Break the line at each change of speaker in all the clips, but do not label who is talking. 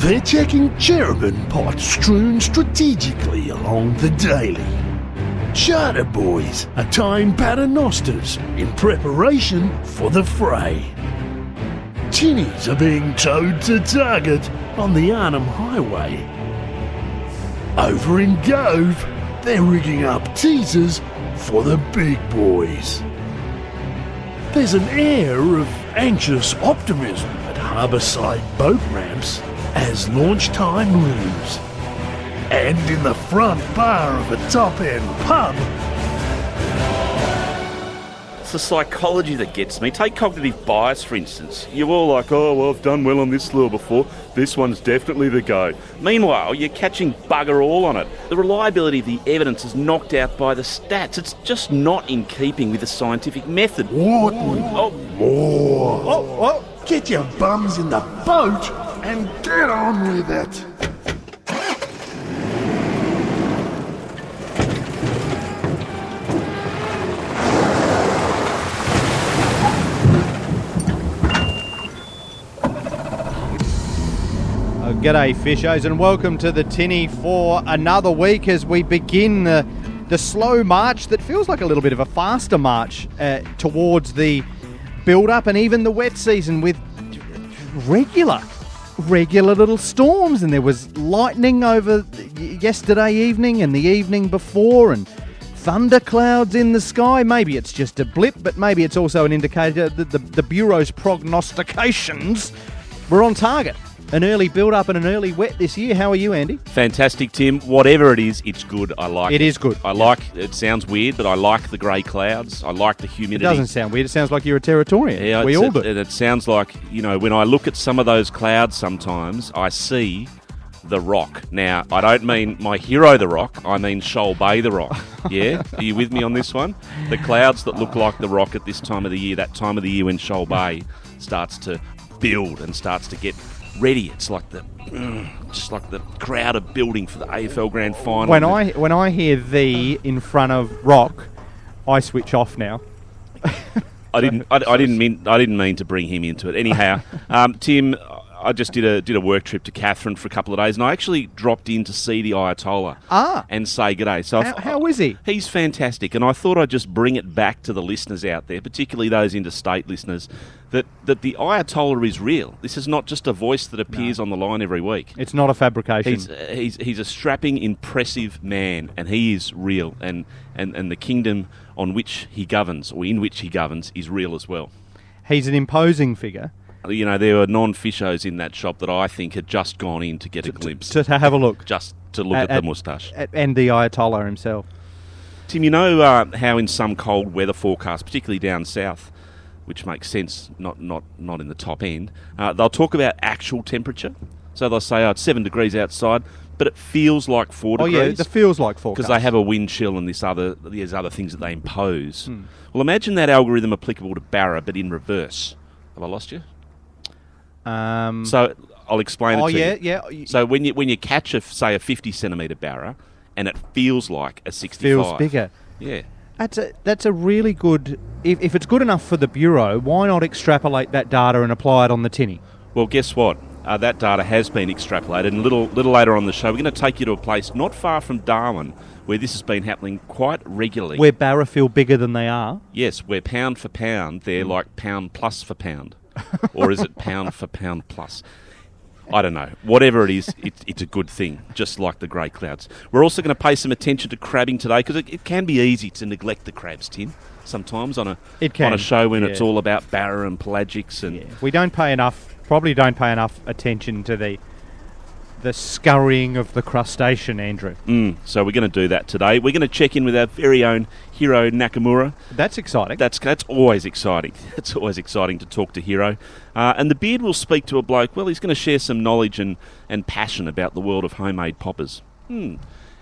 They're checking cherubim pots strewn strategically along the daily. Charter boys are tying paternosters in preparation for the fray. Tinnies are being towed to target on the Arnhem Highway. Over in Gove, they're rigging up teasers for the big boys. There's an air of anxious optimism at harbourside boat ramps as launch time looms. And in the front bar of a top-end pub,
It's the psychology that gets me. Take cognitive bias, for instance. You're all like, oh, well, I've done well on this lure before. This one's definitely the go. Meanwhile, you're catching bugger all on it. The reliability of the evidence is knocked out by the stats. It's just not in keeping with the scientific method.
Wharton, more. Get your bums in the boat and get on with it.
G'day fishers and welcome to the Tinny for another week as we begin the slow march that feels like a little bit of a faster march towards the build-up and even the wet season with regular little storms, and there was lightning over yesterday evening and the evening before and thunderclouds in the sky. Maybe it's just a blip, but maybe it's also an indicator that the Bureau's prognostications were on target. An early build-up and an early wet this year. How are you, Andy?
Fantastic, Tim. Whatever it is, it's good. I like it.
It is good.
I like it. Sounds weird, but I like the grey clouds. I like the humidity.
It doesn't sound weird. It sounds like you're a Territorian.
Yeah,
we all do.
It sounds like, you know, when I look at some of those clouds sometimes, I see the Rock. Now, I don't mean my hero, the Rock. I mean Shoal Bay, the Rock. Yeah? Are you with me on this one? The clouds that look like the Rock at this time of the year, that time of the year when Shoal Bay starts to build and starts to get ready. It's like just like the crowd are building for the AFL Grand Final.
When I hear thee in front of Rock, I switch off now.
I didn't mean to bring him into it. Anyhow, Tim, I just did a work trip to Katherine for a couple of days, and I actually dropped in to see the Ayatollah and say g'day. So
how is he?
He's fantastic, and I thought I'd just bring it back to the listeners out there, particularly those interstate listeners, that the Ayatollah is real. This is not just a voice that appears on the line every week.
It's not a fabrication.
He's a strapping, impressive man, and he is real, and the kingdom on which he governs, or in which he governs, is real as well.
He's an imposing figure.
You know, there were non-fishos in that shop that I think had just gone in to get a glimpse.
To have a look.
Just to look at the moustache.
And the Ayatollah himself.
Tim, you know how in some cold weather forecasts, particularly down south, which makes sense, not in the top end, they'll talk about actual temperature. So they'll say, it's 7 degrees outside, but it feels like 4 degrees.
Oh, yeah, it feels like forecast.
Because they have a wind chill and there's other things that they impose. Well, imagine that algorithm applicable to Barra, but in reverse. Have I lost you? So I'll explain it to you.
Yeah.
So when you catch a 50 centimetre Barra, and it feels like a 65.
Feels bigger.
Yeah.
That's a really good... If it's good enough for the Bureau, why not extrapolate that data and apply it on the tinny?
Well, guess what? That data has been extrapolated, and a little later on the show, we're going to take you to a place not far from Darwin where this has been happening quite regularly.
Where Barra feel bigger than they are?
Yes, where pound for pound, they're like pound plus for pound. Or is it pound for pound plus? I don't know. Whatever it is, it's a good thing, just like the grey clouds. We're also going to pay some attention to crabbing today, because it can be easy to neglect the crabs, Tim, sometimes on a show when it's all about Barra and pelagics. And
we probably don't pay enough attention to the scurrying of the crustacean, Andrew.
So we're going to do that today. We're going to check in with our very own Hiro Nakamura.
That's exciting.
That's always exciting. It's always exciting to talk to Hiro. And the Beard will speak to a bloke. Well, he's going to share some knowledge and passion about the world of homemade poppers.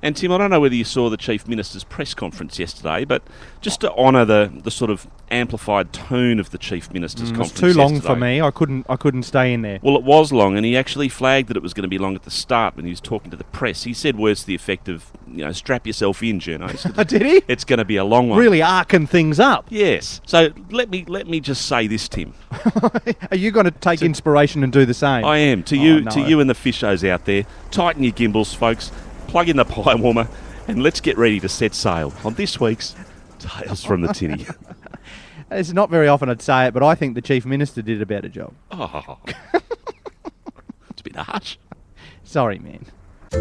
And Tim, I don't know whether you saw the Chief Minister's press conference yesterday, but just to honour the sort of amplified tone of the Chief Minister's conference
It was too long
yesterday.
for me. I couldn't stay in there.
Well, it was long, and he actually flagged that it was going to be long at the start when he was talking to the press. He said words to the effect of, strap yourself in, journos.
Did he?
It's going to be a long one.
Really arcing things up.
Yes. So let me just say this, Tim.
Are you going to take inspiration and do the same?
I am. To
no.
you and the fishos out there, tighten your gimbals, folks. Plug in the pie warmer, and let's get ready to set sail on this week's Tales from the Tinny.
It's not very often I'd say it, but I think the Chief Minister did a better job.
Oh, it's a bit harsh.
Sorry, man.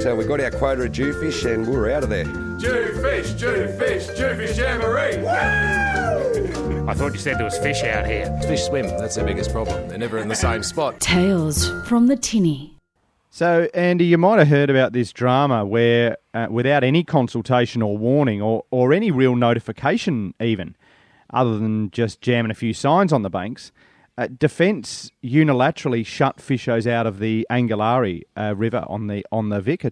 So we got our quota of jewfish and we're out of there.
Jewfish, jamboree!
I thought you said there was fish out here.
Fish swim, that's their biggest problem. They're never in the same spot.
Tales from the Tinny.
So, Andy, you might have heard about this drama where, without any consultation or warning or any real notification even, other than just jamming a few signs on the banks, Defence unilaterally shut fishos out of the Angularri River on the Vic, a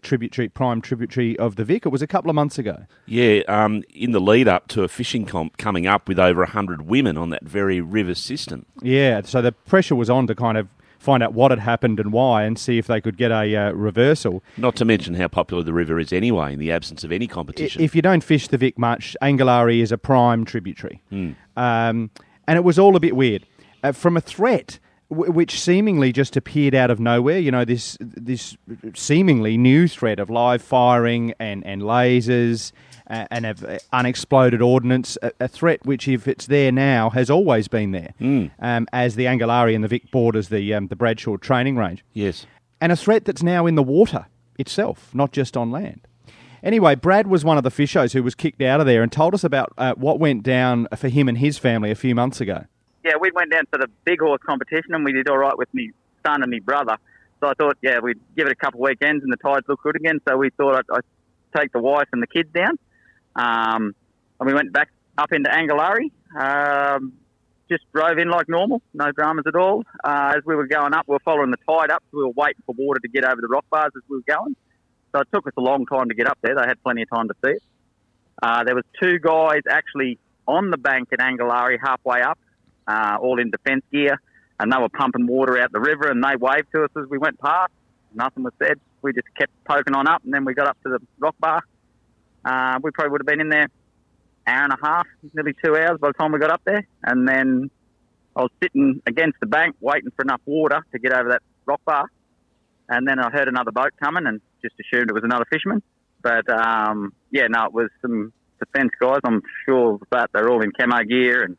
prime tributary of the Vic. It was a couple of months ago.
Yeah, in the lead up to a fishing comp coming up with over 100 women on that very river system.
Yeah, so the pressure was on to kind of find out what had happened and why and see if they could get a reversal.
Not to mention how popular the river is anyway in the absence of any competition.
If you don't fish the Vic much, Angularri is a prime tributary. And it was all a bit weird. From a threat which seemingly just appeared out of nowhere, this seemingly new threat of live firing and lasers and of unexploded ordnance, a threat which, if it's there now, has always been there, as the Angularri and the Vic borders the Bradshaw training range.
Yes.
And a threat that's now in the water itself, not just on land. Anyway, Brad was one of the fishos who was kicked out of there and told us about what went down for him and his family a few months ago.
Yeah, we went down to the big horse competition and we did all right with me son and me brother. So I thought, we'd give it a couple of weekends and the tides look good again. So we thought I'd take the wife and the kids down. And we went back up into Angularri. Just drove in like normal, no dramas at all. As we were going up, we were following the tide up. So we were waiting for water to get over the rock bars as we were going. So it took us a long time to get up there. They had plenty of time to see it. There was two guys actually on the bank at Angularri halfway up. All in defence gear, and they were pumping water out the river, and they waved to us as we went past. Nothing was said. We just kept poking on up, and then we got up to the rock bar. We probably would have been in there hour and a half, nearly 2 hours by the time we got up there. And then I was sitting against the bank waiting for enough water to get over that rock bar. And then I heard another boat coming and just assumed it was another fisherman. But, it was some defence guys. I'm sure that they're all in camo gear and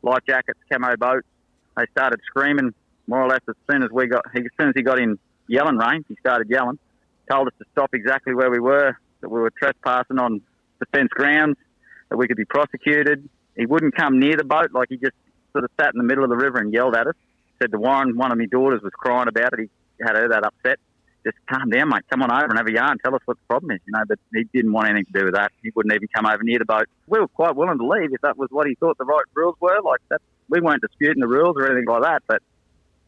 life jackets, camo boats. They started screaming more or less as soon as he got in yelling range. He started yelling, told us to stop exactly where we were, that we were trespassing on defence grounds, that we could be prosecuted. He wouldn't come near the boat, like he just sort of sat in the middle of the river and yelled at us. Said to Warren, one of my daughters was crying about it. He had her that upset. Just calm down, mate. Come on over and have a yarn. Tell us what the problem is, But he didn't want anything to do with that. He wouldn't even come over near the boat. We were quite willing to leave if that was what he thought the right rules were. Like that, we weren't disputing the rules or anything like that. But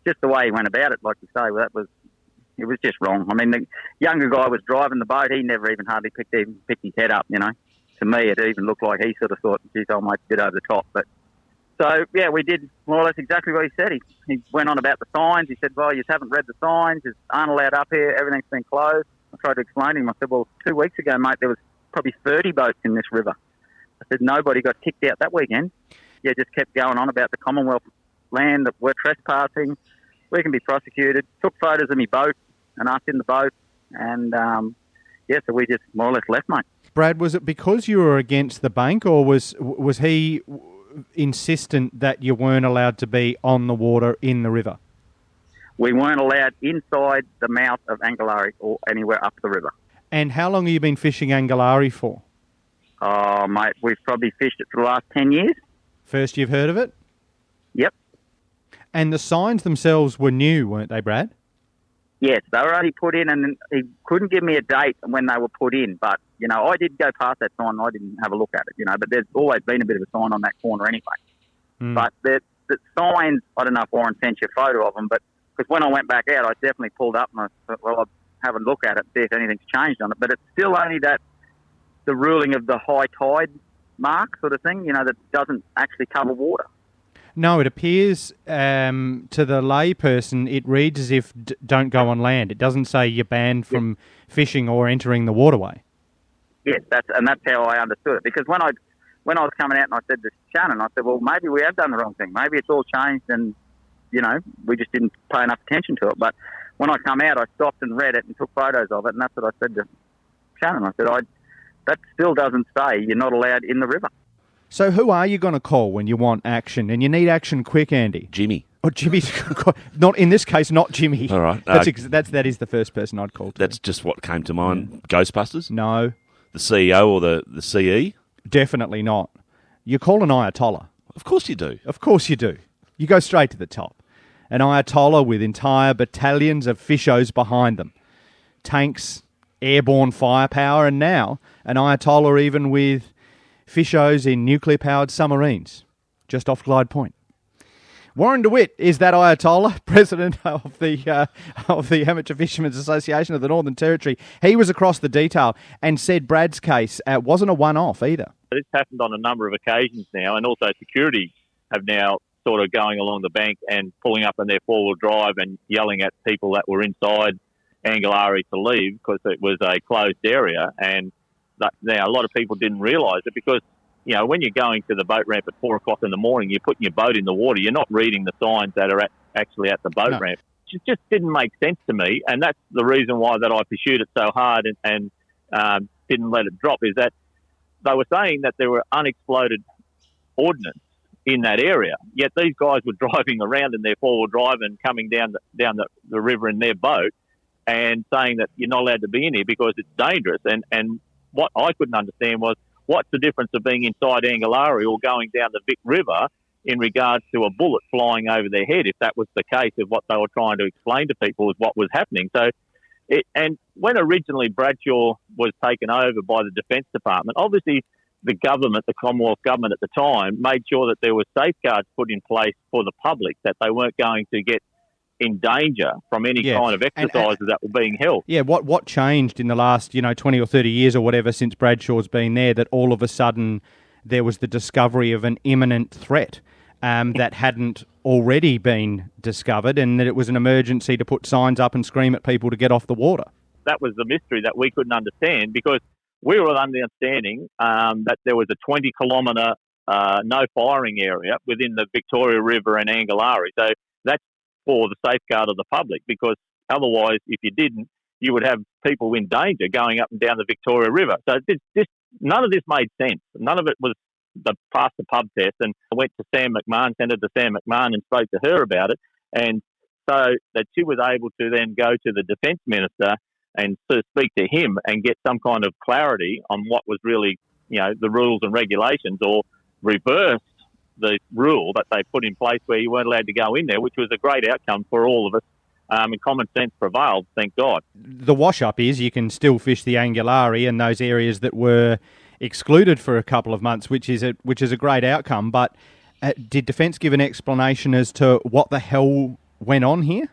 just the way he went about it, like you say, it was just wrong. I mean, the younger guy was driving the boat. He never even hardly picked his head up. To me, it even looked like he sort of thought, "Geez, I might get over the top." But so, we did more or less exactly what he said. He went on about the signs. He said, well, you haven't read the signs. You aren't allowed up here. Everything's been closed. I tried to explain to him. I said, well, 2 weeks ago, mate, there was probably 30 boats in this river. I said, nobody got kicked out that weekend. Just kept going on about the Commonwealth land, that we're trespassing. We can be prosecuted. Took photos of me boat and us in the boat. And, so we just more or less left, mate.
Brad, was it because you were against the bank or was he insistent that you weren't allowed to be on the water in the river?
We weren't allowed inside the mouth of Angularri or anywhere up the river.
And how long have you been fishing Angularri for?
Oh, mate, we've probably fished it for the last 10 years.
First you've heard of it?
Yep.
And the signs themselves were new, weren't they, Brad?
Yes, they were only put in, and he couldn't give me a date when they were put in. But, I did go past that sign and I didn't have a look at it, but there's always been a bit of a sign on that corner anyway. But the signs, I don't know if Warren sent you a photo of them, but because when I went back out, I definitely pulled up and I thought, well, have a look at it, see if anything's changed on it. But it's still only the ruling of the high tide mark sort of thing, that doesn't actually cover water.
No, it appears to the layperson, it reads as if don't go on land. It doesn't say you're banned from fishing or entering the waterway.
Yes, that's how I understood it. Because when I was coming out and I said to Shannon, I said, well, maybe we have done the wrong thing. Maybe it's all changed and, we just didn't pay enough attention to it. But when I come out, I stopped and read it and took photos of it, and that's what I said to Shannon. I said, that still doesn't say you're not allowed in the river.
So who are you going to call when you want action? And you need action quick, Andy.
Jimmy.
Oh, Jimmy's not in this case. Not Jimmy.
All right.
That is the first person I'd call.
That's just what came to mind. Ghostbusters.
No.
The CEO or the CE.
Definitely not. You call an Ayatollah.
Of course you do.
Of course you do. You go straight to the top. An Ayatollah with entire battalions of fishos behind them, tanks, airborne firepower, and now an Ayatollah even with fishos in nuclear-powered submarines, just off Glide Point. Warren DeWitt is that Ayatollah, president of the Amateur Fishermen's Association of the Northern Territory. He was across the detail and said Brad's case wasn't a one-off either.
This happened on a number of occasions now, and also security have now sort of going along the bank and pulling up in their four-wheel drive and yelling at people that were inside Angularri to leave because it was a closed area. And now a lot of people didn't realise it because, when you're going to the boat ramp at 4 o'clock in the morning, you're putting your boat in the water. You're not reading the signs that are actually at the boat ramp. It just didn't make sense to me, and that's the reason why that I pursued it so hard and didn't let it drop, is that they were saying that there were unexploded ordnance in that area, yet these guys were driving around in their four-wheel drive and coming down the river in their boat and saying that you're not allowed to be in here because it's dangerous. And what I couldn't understand was, what's the difference of being inside Angularri or going down the Vic River in regards to a bullet flying over their head, if that was the case of what they were trying to explain to people was what was happening. So, and when originally Bradshaw was taken over by the Defence Department, obviously the government, the Commonwealth government at the time, made sure that there were safeguards put in place for the public, that they weren't going to get in danger from any kind of exercises that were being held.
Yeah, what changed in the last 20 or 30 years or whatever since Bradshaw's been there that all of a sudden there was the discovery of an imminent threat that hadn't already been discovered, and that it was an emergency to put signs up and scream at people to get off the water?
That was the mystery that we couldn't understand, because we were under the understanding that there was a 20-kilometre no firing area within the Victoria River and Angularri. So that's for the safeguard of the public, because otherwise, if you didn't, you would have people in danger going up and down the Victoria River. So none of this made sense. None of it was past the pub test. And I went to Sam McMahon, sent it to Sam McMahon and spoke to her about it. And so that she was able to then go to the Defence Minister and to speak to him and get some kind of clarity on what was really, the rules and regulations, or reverse the rule that they put in place where you weren't allowed to go in there, which was a great outcome for all of us. And common sense prevailed, thank God. The
wash-up is you can still fish the Angularri in those areas that were excluded for a couple of months, which is a great outcome. But did Defence give an explanation as to what the hell went on here?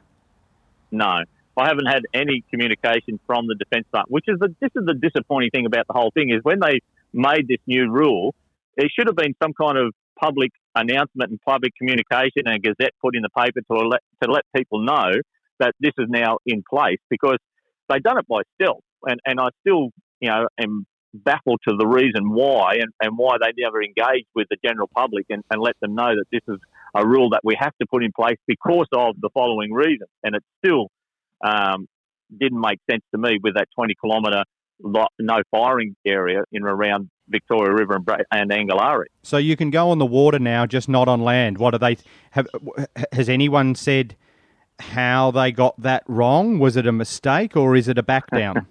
No. I haven't had any communication from the Defence Department, this is the disappointing thing about the whole thing, is when they made this new rule, there should have been some kind of public announcement and public communication and a gazette put in the paper to let people know that this is now in place, because they've done it by stealth. And I still, am baffled to the reason why and why they never engaged with the general public and let them know that this is a rule that we have to put in place because of the following reason. And it still didn't make sense to me with that 20-kilometre no firing area in and around Victoria River and Angularri. So you can go on the water now, just not on land. Has anyone said how they got that wrong? Was it a mistake or is it a back down?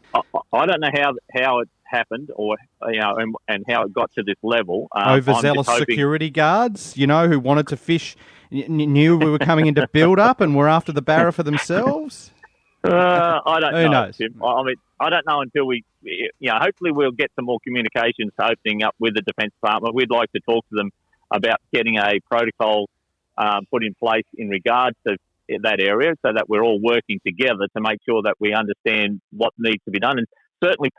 I don't know how it happened, or and how it got to this level. Overzealous security guards, who wanted to fish, knew we were coming into build up and were after the barra for themselves. I don't know. Who knows? Tim. I mean, I don't know until we, hopefully we'll get some more communications opening up with the Defence Department. We'd like to talk to them about getting a protocol put in place in regards to
that area so that we're all working together to make sure that we understand what needs to be done. And certainly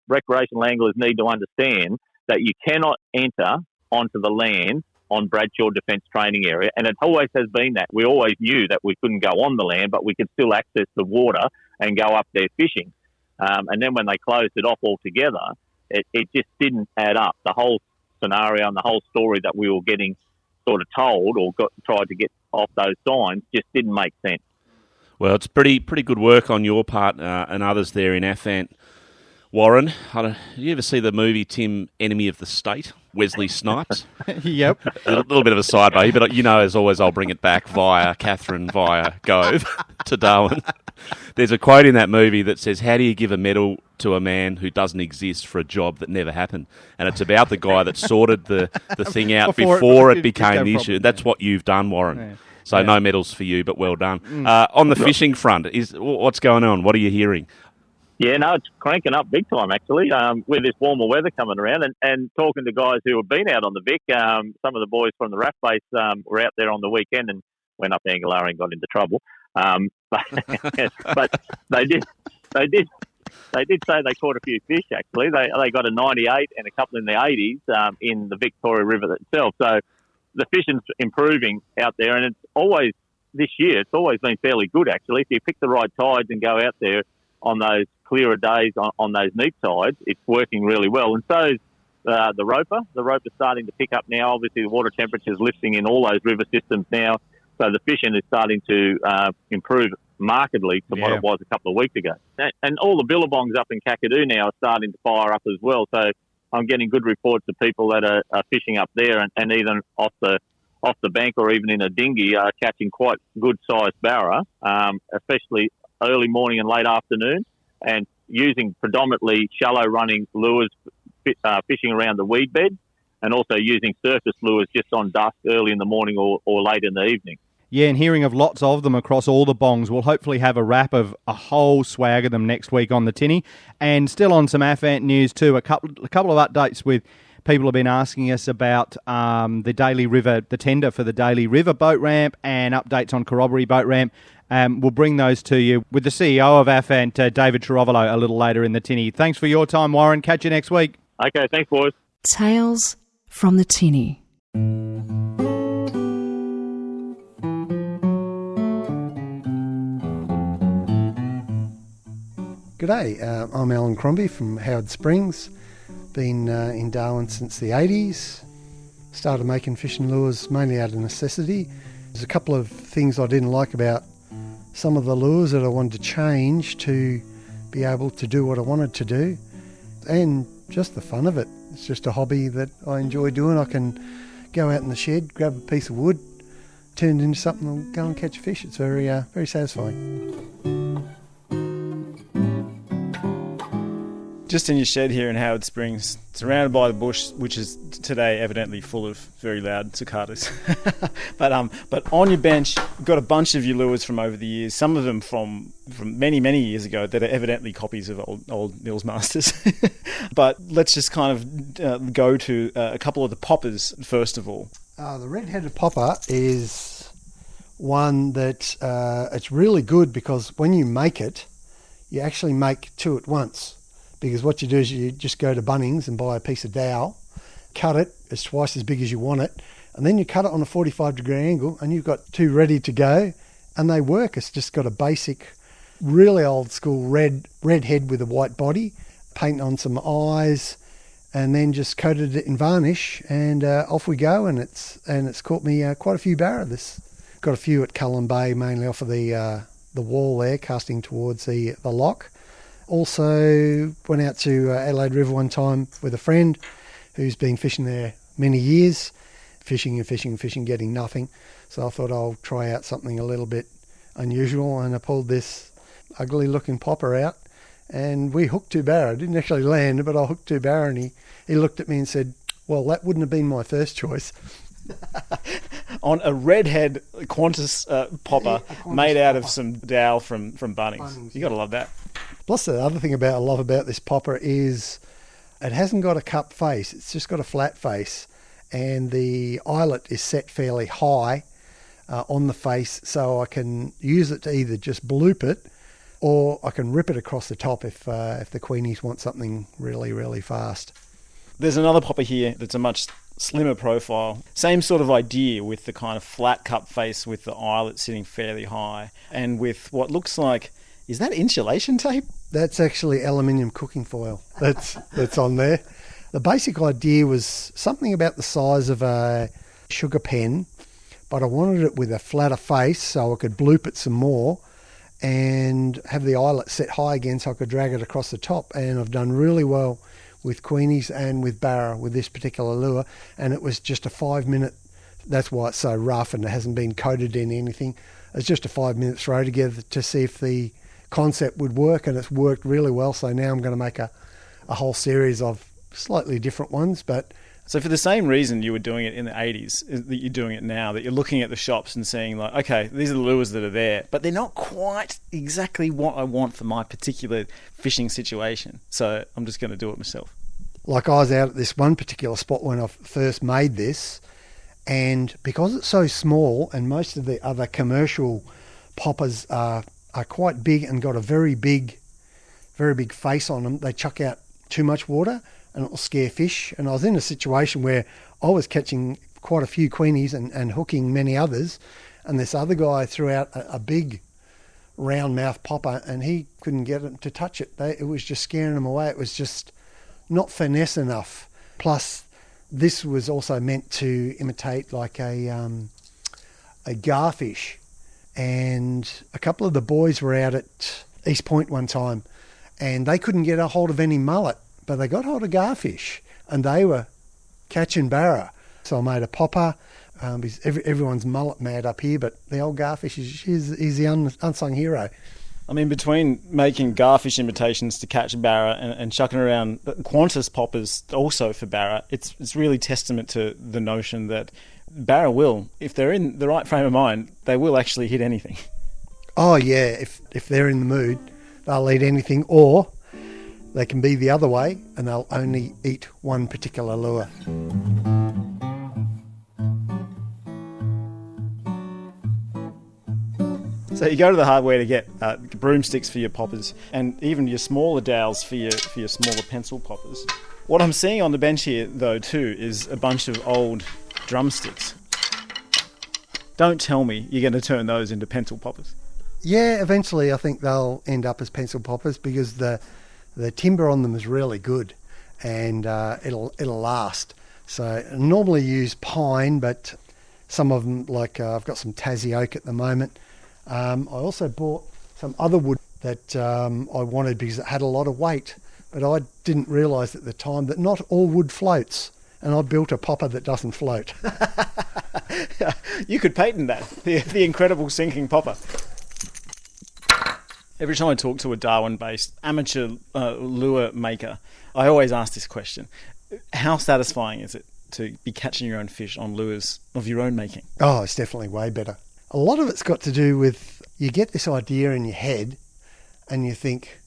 recreational anglers need to understand that you cannot enter onto the land on Bradshaw Defence Training Area. And it always has been that. We always knew that we couldn't go on the land, but we could still access the water and go up there fishing. And then when they closed it off altogether, it just didn't add up. The whole scenario and the whole story that we were getting sort of told or tried to get off those signs just didn't make sense.
Well, it's pretty good work on your part and others there in Afant. Warren, did you ever see the movie Tim, Enemy of the State? Wesley Snipes?
Yep.
A little bit of a sidebar, but as always, I'll bring it back via Catherine, via Gove to Darwin. There's a quote in that movie that says, how do you give a medal to a man who doesn't exist for a job that never happened? And it's about the guy that sorted the thing out before it became the issue. That's what you've done, Warren. Yeah. So no medals for you, but well done. On the fishing front, what's going on? What are you hearing?
Yeah, no, it's cranking up big time, actually, with this warmer weather coming around. And talking to guys who have been out on the Vic, some of the boys from the RAF base were out there on the weekend and went up Angularri and got into trouble. But they did say they caught a few fish, actually. They got a 98 and a couple in the 80s in the Victoria River itself. So the fishing's improving out there, and it's always been fairly good, actually. If you pick the right tides and go out there on those clearer days on those neat tides, it's working really well. And so is the Roper. The Roper's starting to pick up now. Obviously, the water temperature's lifting in all those river systems now, so the fishing is starting to improve markedly from what it was a couple of weeks ago. And all the billabongs up in Kakadu now are starting to fire up as well. So I'm getting good reports of people that are fishing up there and even off the bank or even in a dinghy are catching quite good-sized barra, especially early morning and late afternoon, and using predominantly shallow-running lures, fishing around the weed bed, and also using surface lures just on dusk, early in the morning or late in the evening.
Yeah, and hearing of lots of them across all the bongs. We'll hopefully have a wrap of a whole swag of them next week on the Tinny. And still on some Afant news too, a couple of updates with people have been asking us about the Daly River, the tender for the Daly River boat ramp, and updates on Corroboree boat ramp. We'll bring those to you with the CEO of Afant, David Chiarovolo, a little later in the Tinny. Thanks for your time, Warren. Catch you next week.
Okay, thanks, boys.
Tales from the Tinny.
G'day, I'm Alan Crombie from Howard Springs. Been in Darwin since the 80s. Started making fishing lures mainly out of necessity. There's a couple of things I didn't like about some of the lures that I wanted to change to be able to do what I wanted to do. And just the fun of it. It's just a hobby that I enjoy doing. I can go out in the shed, grab a piece of wood, turn it into something and go and catch a fish. It's very satisfying.
Just in your shed here in Howard Springs, surrounded by the bush, which is today evidently full of very loud cicadas. But on your bench, you've got a bunch of your lures from over the years, some of them from many, many years ago that are evidently copies of old Nils Masters. But let's just kind of go to a couple of the poppers first of all.
The red-headed popper is one that it's really good because when you make it, you actually make two at once. Because what you do is you just go to Bunnings and buy a piece of dowel, cut it, it's twice as big as you want it, and then you cut it on a 45-degree angle and you've got two ready to go, and they work. It's just got a basic, really old-school red head with a white body, paint on some eyes, and then just coated it in varnish, and off we go, and it's caught me quite a few barra. This got a few at Cullen Bay, mainly off of the wall there, casting towards the lock. Also went out to Adelaide River one time with a friend who's been fishing there many years, fishing, getting nothing. So I thought I'll try out something a little bit unusual, and I pulled this ugly looking popper out, and we hooked two barra. I didn't actually land, but I hooked two barra, and he looked at me and said, well, that wouldn't have been my first choice.
On a redhead Qantas popper made out of some dowel from Bunnings. You got to love that.
Plus, the other thing I love about this popper is it hasn't got a cup face. It's just got a flat face, and the eyelet is set fairly high, on the face, so I can use it to either just bloop it or I can rip it across the top if the Queenies want something really, really fast.
There's another popper here that's a much slimmer profile. Same sort of idea with the kind of flat cup face with the eyelet sitting fairly high and with what looks like, is that insulation tape?
That's actually aluminium cooking foil that's on there. The basic idea was something about the size of a sugar pen, but I wanted it with a flatter face so I could bloop it some more and have the eyelet set high again so I could drag it across the top. And I've done really well with Queenies and with Barra with this particular lure, and it was just a 5-minute, that's why it's so rough and it hasn't been coated in anything. It's just a 5-minute throw together to see if the concept would work, and it's worked really well. So now I'm going to make a whole series of slightly different ones. But
so for the same reason you were doing it in the 80s, that you're doing it now, that you're looking at the shops and seeing like, okay, these are the lures that are there, but they're not quite exactly what I want for my particular fishing situation. So I'm just going to do it myself.
Like I was out at this one particular spot when I first made this, and because it's so small and most of the other commercial poppers are quite big and got a very big face on them, they chuck out too much water and it'll scare fish. And I was in a situation where I was catching quite a few Queenies and hooking many others, and this other guy threw out a big round mouth popper and he couldn't get them to touch it. It was just scaring them away. It was just not finesse enough. Plus, this was also meant to imitate like a garfish. And a couple of the boys were out at East Point one time and they couldn't get a hold of any mullet, but they got hold of garfish and they were catching Barra. So I made a popper. Because everyone's mullet mad up here, but the old garfish is the unsung hero.
I mean, between making garfish imitations to catch Barra and chucking around Qantas poppers also for Barra, it's really testament to the notion that Barra will, if they're in the right frame of mind, they will actually hit anything.
Oh yeah, if they're in the mood, they'll eat anything, or they can be the other way and they'll only eat one particular lure.
So you go to the hardware to get broomsticks for your poppers and even your smaller dowels for your smaller pencil poppers. What I'm seeing on the bench here, though, too, is a bunch of old drumsticks. Don't tell me you're going to turn those into pencil poppers.
Yeah, eventually I think they'll end up as pencil poppers because the timber on them is really good and it'll last. So I normally use pine, but some of them, like I've got some Tassie oak at the moment. I also bought some other wood that I wanted because it had a lot of weight, but I didn't realise at the time that not all wood floats, and I built a popper that doesn't float.
You could patent that, the incredible sinking popper. Every time I talk to a Darwin-based amateur lure maker, I always ask this question. How satisfying is it to be catching your own fish on lures of your own making?
Oh, it's definitely way better. A lot of it's got to do with you get this idea in your head and you think,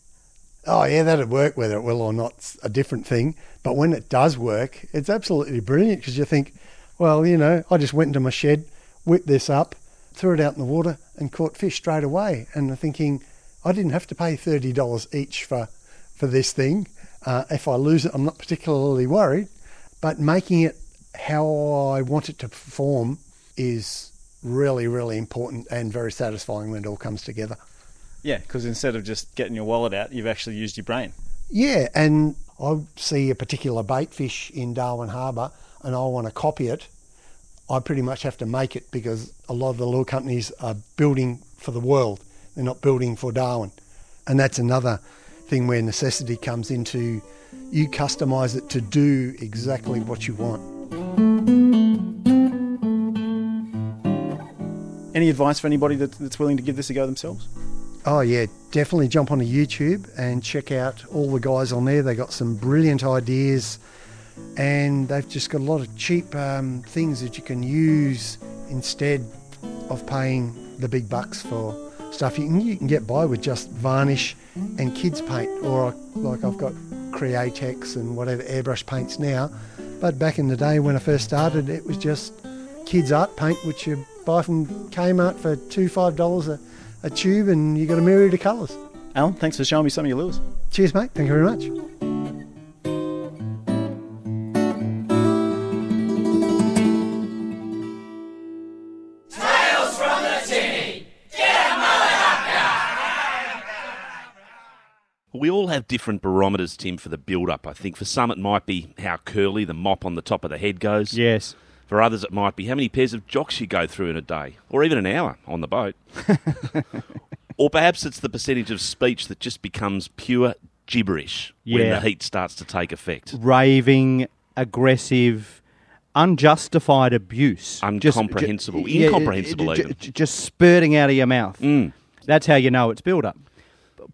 oh yeah, that'd work, whether it will or not's a different thing. But when it does work, it's absolutely brilliant because you think, well, you know, I just went into my shed, whipped this up, threw it out in the water and caught fish straight away. And I'm thinking, I didn't have to pay $30 each for this thing. If I lose it, I'm not particularly worried. But making it how I want it to perform is really, really important and very satisfying when it all comes together.
Yeah, because instead of just getting your wallet out, you've actually used your brain.
Yeah, and I see a particular bait fish in Darwin Harbour and I want to copy it. I pretty much have to make it because a lot of the lure companies are building for the world. They're not building for Darwin. And that's another thing where necessity comes into, you customise it to do exactly what you want.
Any advice for anybody that's willing to give this a go themselves?
Oh yeah, definitely jump onto YouTube and check out all the guys on there. They got some brilliant ideas and they've just got a lot of cheap things that you can use instead of paying the big bucks for stuff. You can get by with just varnish and kids paint, or like I've got Createx and whatever airbrush paints now. But back in the day when I first started, it was just kids art paint, which you buy from Kmart for $5 a tube, and you got a myriad of colours.
Alan, thanks for showing me some of your lures.
Cheers, mate. Thank you very much.
Tales from the Tinny. Get a mullet up ya!
We all have different barometers, Tim, for the build-up. I think for some it might be how curly the mop on the top of the head goes.
Yes.
For others it might be how many pairs of jocks you go through in a day, or even an hour on the boat. Or perhaps it's the percentage of speech that just becomes pure gibberish when
Yeah.
the heat starts to take effect.
Raving, aggressive, unjustified abuse.
Incomprehensible even.
Just spurting out of your mouth.
Mm.
That's how you know it's build-up.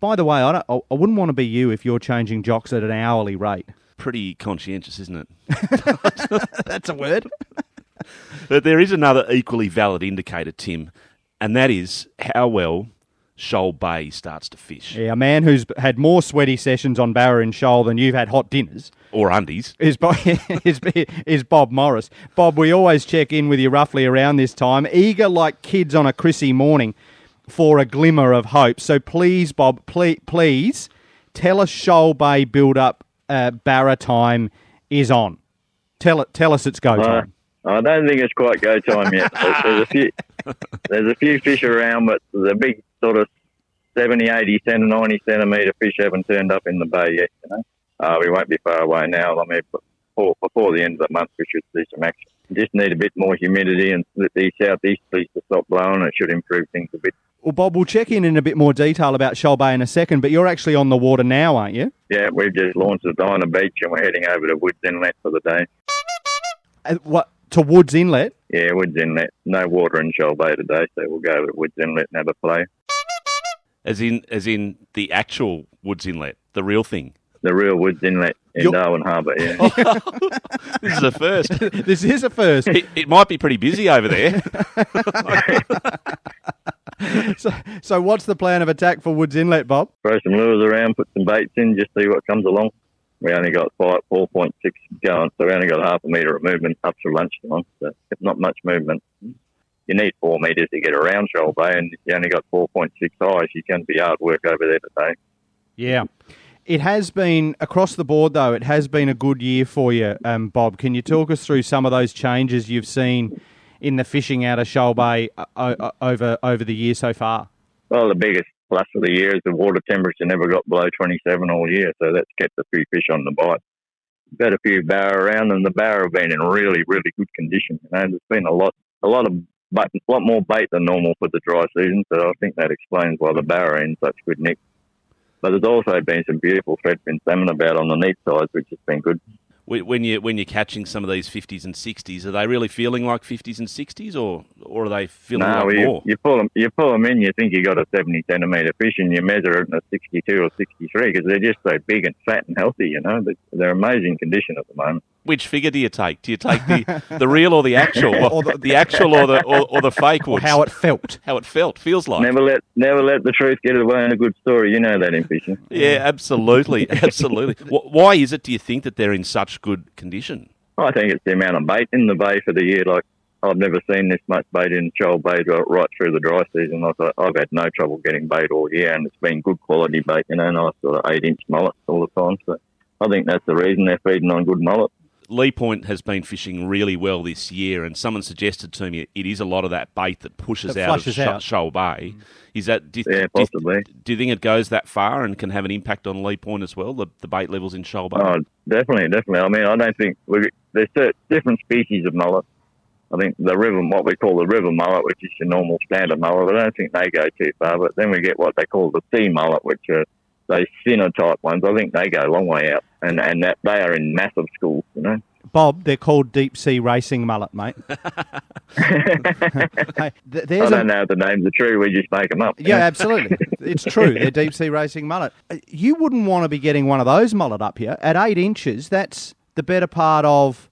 By the way, I wouldn't want to be you if you're changing jocks at an hourly rate.
Pretty conscientious, isn't it?
That's a word.
But there is another equally valid indicator, Tim, and that is how well Shoal Bay starts to fish.
Yeah, a man who's had more sweaty sessions on Barra and Shoal than you've had hot dinners.
Or undies.
Is Bob Morris. Bob, we always check in with you roughly around this time, eager like kids on a Chrissy morning for a glimmer of hope. So please, Bob, please tell us Shoal Bay build-up Barra time is on. Tell us it's go time.
I don't think it's quite go time yet. There's a few fish around, but the big sort of 70, 80, 90 centimetre fish haven't turned up in the bay yet. You know, we won't be far away now. I mean, before the end of the month, we should see some action. Just need a bit more humidity and let these southeasterlies to stop blowing. It should improve things a bit.
Well, Bob, we'll check in a bit more detail about Shoal Bay in a second, but you're actually on the water now, aren't you?
Yeah, we've just launched the Dinah Beach and we're heading over to Woods Inlet for the day.
To Woods Inlet?
Yeah, Woods Inlet. No water in Shoal Bay today, so we'll go over to Woods Inlet and have a play.
As in the actual Woods Inlet, the real thing.
The real Woods Inlet in Darwin Harbour, yeah.
This is a first.
This is a first.
It might be pretty busy over there.
So what's the plan of attack for Woods Inlet, Bob?
Throw some lures around, put some baits in, just see what comes along. We only got 4.6 going, so we only got half a metre of movement up to lunchtime, so not much movement. You need 4 metres to get around Shoal Bay, and if you only got 4.6 highs, you can be hard work over there today.
Yeah. It has been, across the board though, it has been a good year for you, Bob. Can you talk us through some of those changes you've seen in the fishing out of Shoal Bay over the year so far?
Well, the biggest plus for the year is the water temperature never got below 27 all year, so that's kept a few fish on the bite. We've had a few barra around, and the barra have been in really, really good condition. You know, there's been a lot more bait than normal for the dry season, so I think that explains why the barra are in such good nick. But there's also been some beautiful threadfin salmon about on the neat sides, which has been good.
When you're catching some of these 50s and 60s, are they really feeling like 50s and 60s, or are they feeling like more?
You pull them in, you think you got a 70 centimetre fish, and you measure it in a 62 or 63 because they're just so big and fat and healthy. You know, they're amazing condition at the moment.
Which figure do you take? Do you take the real or the actual, or the actual or the fake?
Or how it felt?
How it felt feels like.
Never let the truth get away in a good story. You know that in fishing.
Yeah, absolutely, absolutely. Why is it? Do you think that they're in such good condition?
I think it's the amount of bait in the bay for the year. Like I've never seen this much bait in Shoal Bay right through the dry season. I've had no trouble getting bait all year, and it's been good quality bait. You know, nice sort of 8-inch mullets all the time. So I think that's the reason they're feeding on good mullet.
Lee Point has been fishing really well this year, and someone suggested to me it is a lot of that bait that pushes out of Shoal Bay. Is that
possibly?
Do you think it goes that far and can have an impact on Lee Point as well? The bait levels in Shoal Bay.
Oh, definitely. I mean, I don't think there's different species of mullet. I think what we call the river mullet, which is your normal standard mullet, I don't think they go too far. But then we get what they call the sea mullet, which are those thinner type ones. I think they go a long way out, and that they are in massive schools, you know.
Bob, they're called deep sea racing mullet, mate.
I don't know if the names are true. We just make them up.
Yeah, absolutely. It's true. They're deep sea racing mullet. You wouldn't want to be getting one of those mullet up here at 8 inches. That's the better part of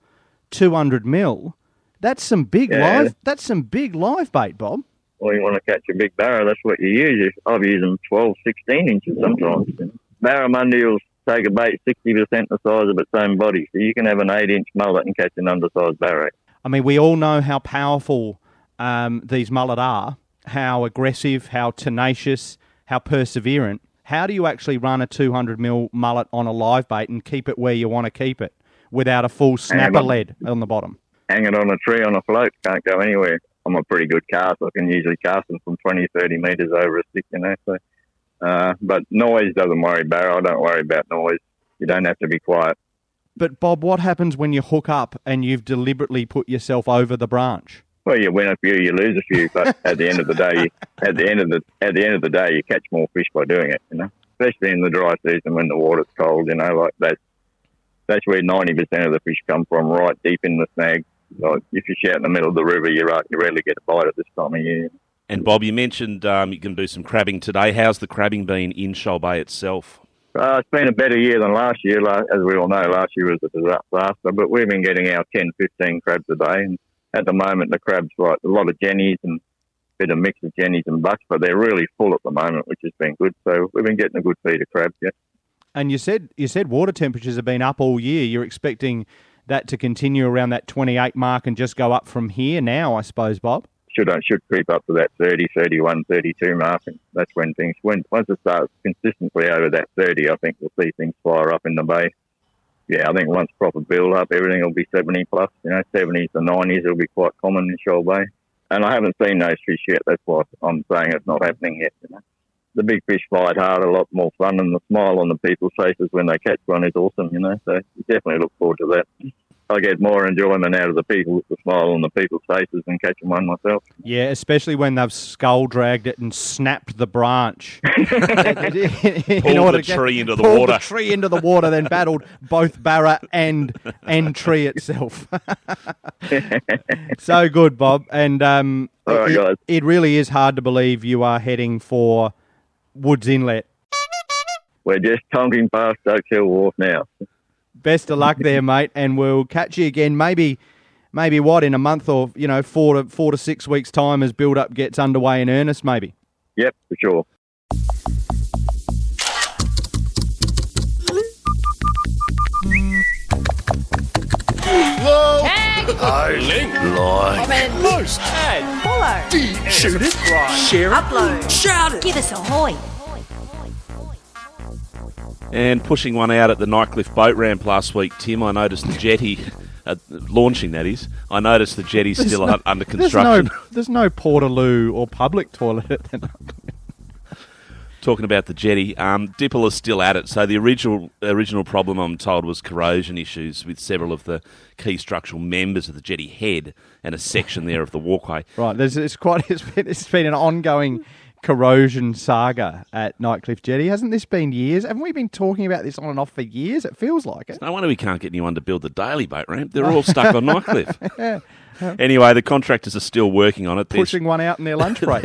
200 mil. That's some big live. That's some big live bait, Bob.
Well, you want to catch a big barra, that's what you use. I've used them 12, 16 inches sometimes. Barramundi will take a bait 60% the size of its own body, so you can have an 8-inch mullet and catch an undersized barra.
I mean, we all know how powerful these mullet are, how aggressive, how tenacious, how perseverant. How do you actually run a 200mm mullet on a live bait and keep it where you want to keep it without a full snapper lead on the bottom?
Hang it on a tree on a float, can't go anywhere. I'm a pretty good caster. I can usually cast them from 20, 30 metres over a stick, So, but noise doesn't worry Barra. I don't worry about noise. You don't have to be quiet.
But Bob, what happens when you hook up and you've deliberately put yourself over the branch?
Well, you win a few, you lose a few, but at the end of the day, you catch more fish by doing it. Especially in the dry season when the water's cold. That's where 90% of the fish come from, right deep in the snag. Like if you fish out in the middle of the river, you rarely get a bite at this time of year.
And Bob, you mentioned you can do some crabbing today. How's the crabbing been in Shoal Bay itself?
It's been a better year than last year. As we all know, last year was a disaster, but we've been getting our 10, 15 crabs a day. And at the moment, the crabs, like a lot of jennies and a bit of mix of jennies and bucks, but they're really full at the moment, which has been good. So we've been getting a good feed of crabs, yeah.
And you said water temperatures have been up all year. You're expecting that to continue around that 28 mark and just go up from here now, I suppose, Bob?
Should creep up to that 30, 31, 32 mark. And that's when once it starts consistently over that 30, I think we'll see things fire up in the bay. Yeah, I think once proper build up, everything will be 70 plus. 70s to 90s will be quite common in Shoal Bay. And I haven't seen those fish yet. That's why I'm saying it's not happening yet. The big fish fight hard, a lot more fun, and the smile on the people's faces when they catch one is awesome. So you definitely look forward to that. I get more enjoyment out of the people with the smile on the people's faces than catching one myself.
Yeah, especially when they've skull dragged it and snapped the branch.
Pulled the tree into the water.
Then battled both Barra and tree itself. So good, Bob. And
all right, guys.
It really is hard to believe you are heading for Woods Inlet.
We're just tonking past Oak Hill Wharf now.
Best of luck there, mate, and we'll catch you again maybe in a month or 4 to 6 weeks' time as build-up gets underway in earnest, maybe.
Yep, for sure.
Love,
Tag.
link, like,
Comment.
post,
Add. Follow.
shoot it, share it,
Upload.
shout it.
Give us a hoy.
And pushing one out at the Nightcliff boat ramp last week, Tim, I noticed the jetty, launching that is, I noticed the jetty's still under construction.
There's no Portaloo or public toilet at the Nightcliff.
Talking about the jetty, Dipple is still at it. So the original problem, I'm told, was corrosion issues with several of the key structural members of the jetty head and a section there of the walkway.
Right, it's been an ongoing corrosion saga at Nightcliff Jetty. Hasn't this been years? Haven't we been talking about this on and off for years? It feels like it.
No wonder we can't get anyone to build the daily boat ramp. They're all stuck on Nightcliff. Yeah. Anyway, the contractors are still working on it.
Pushing one out in their lunch break.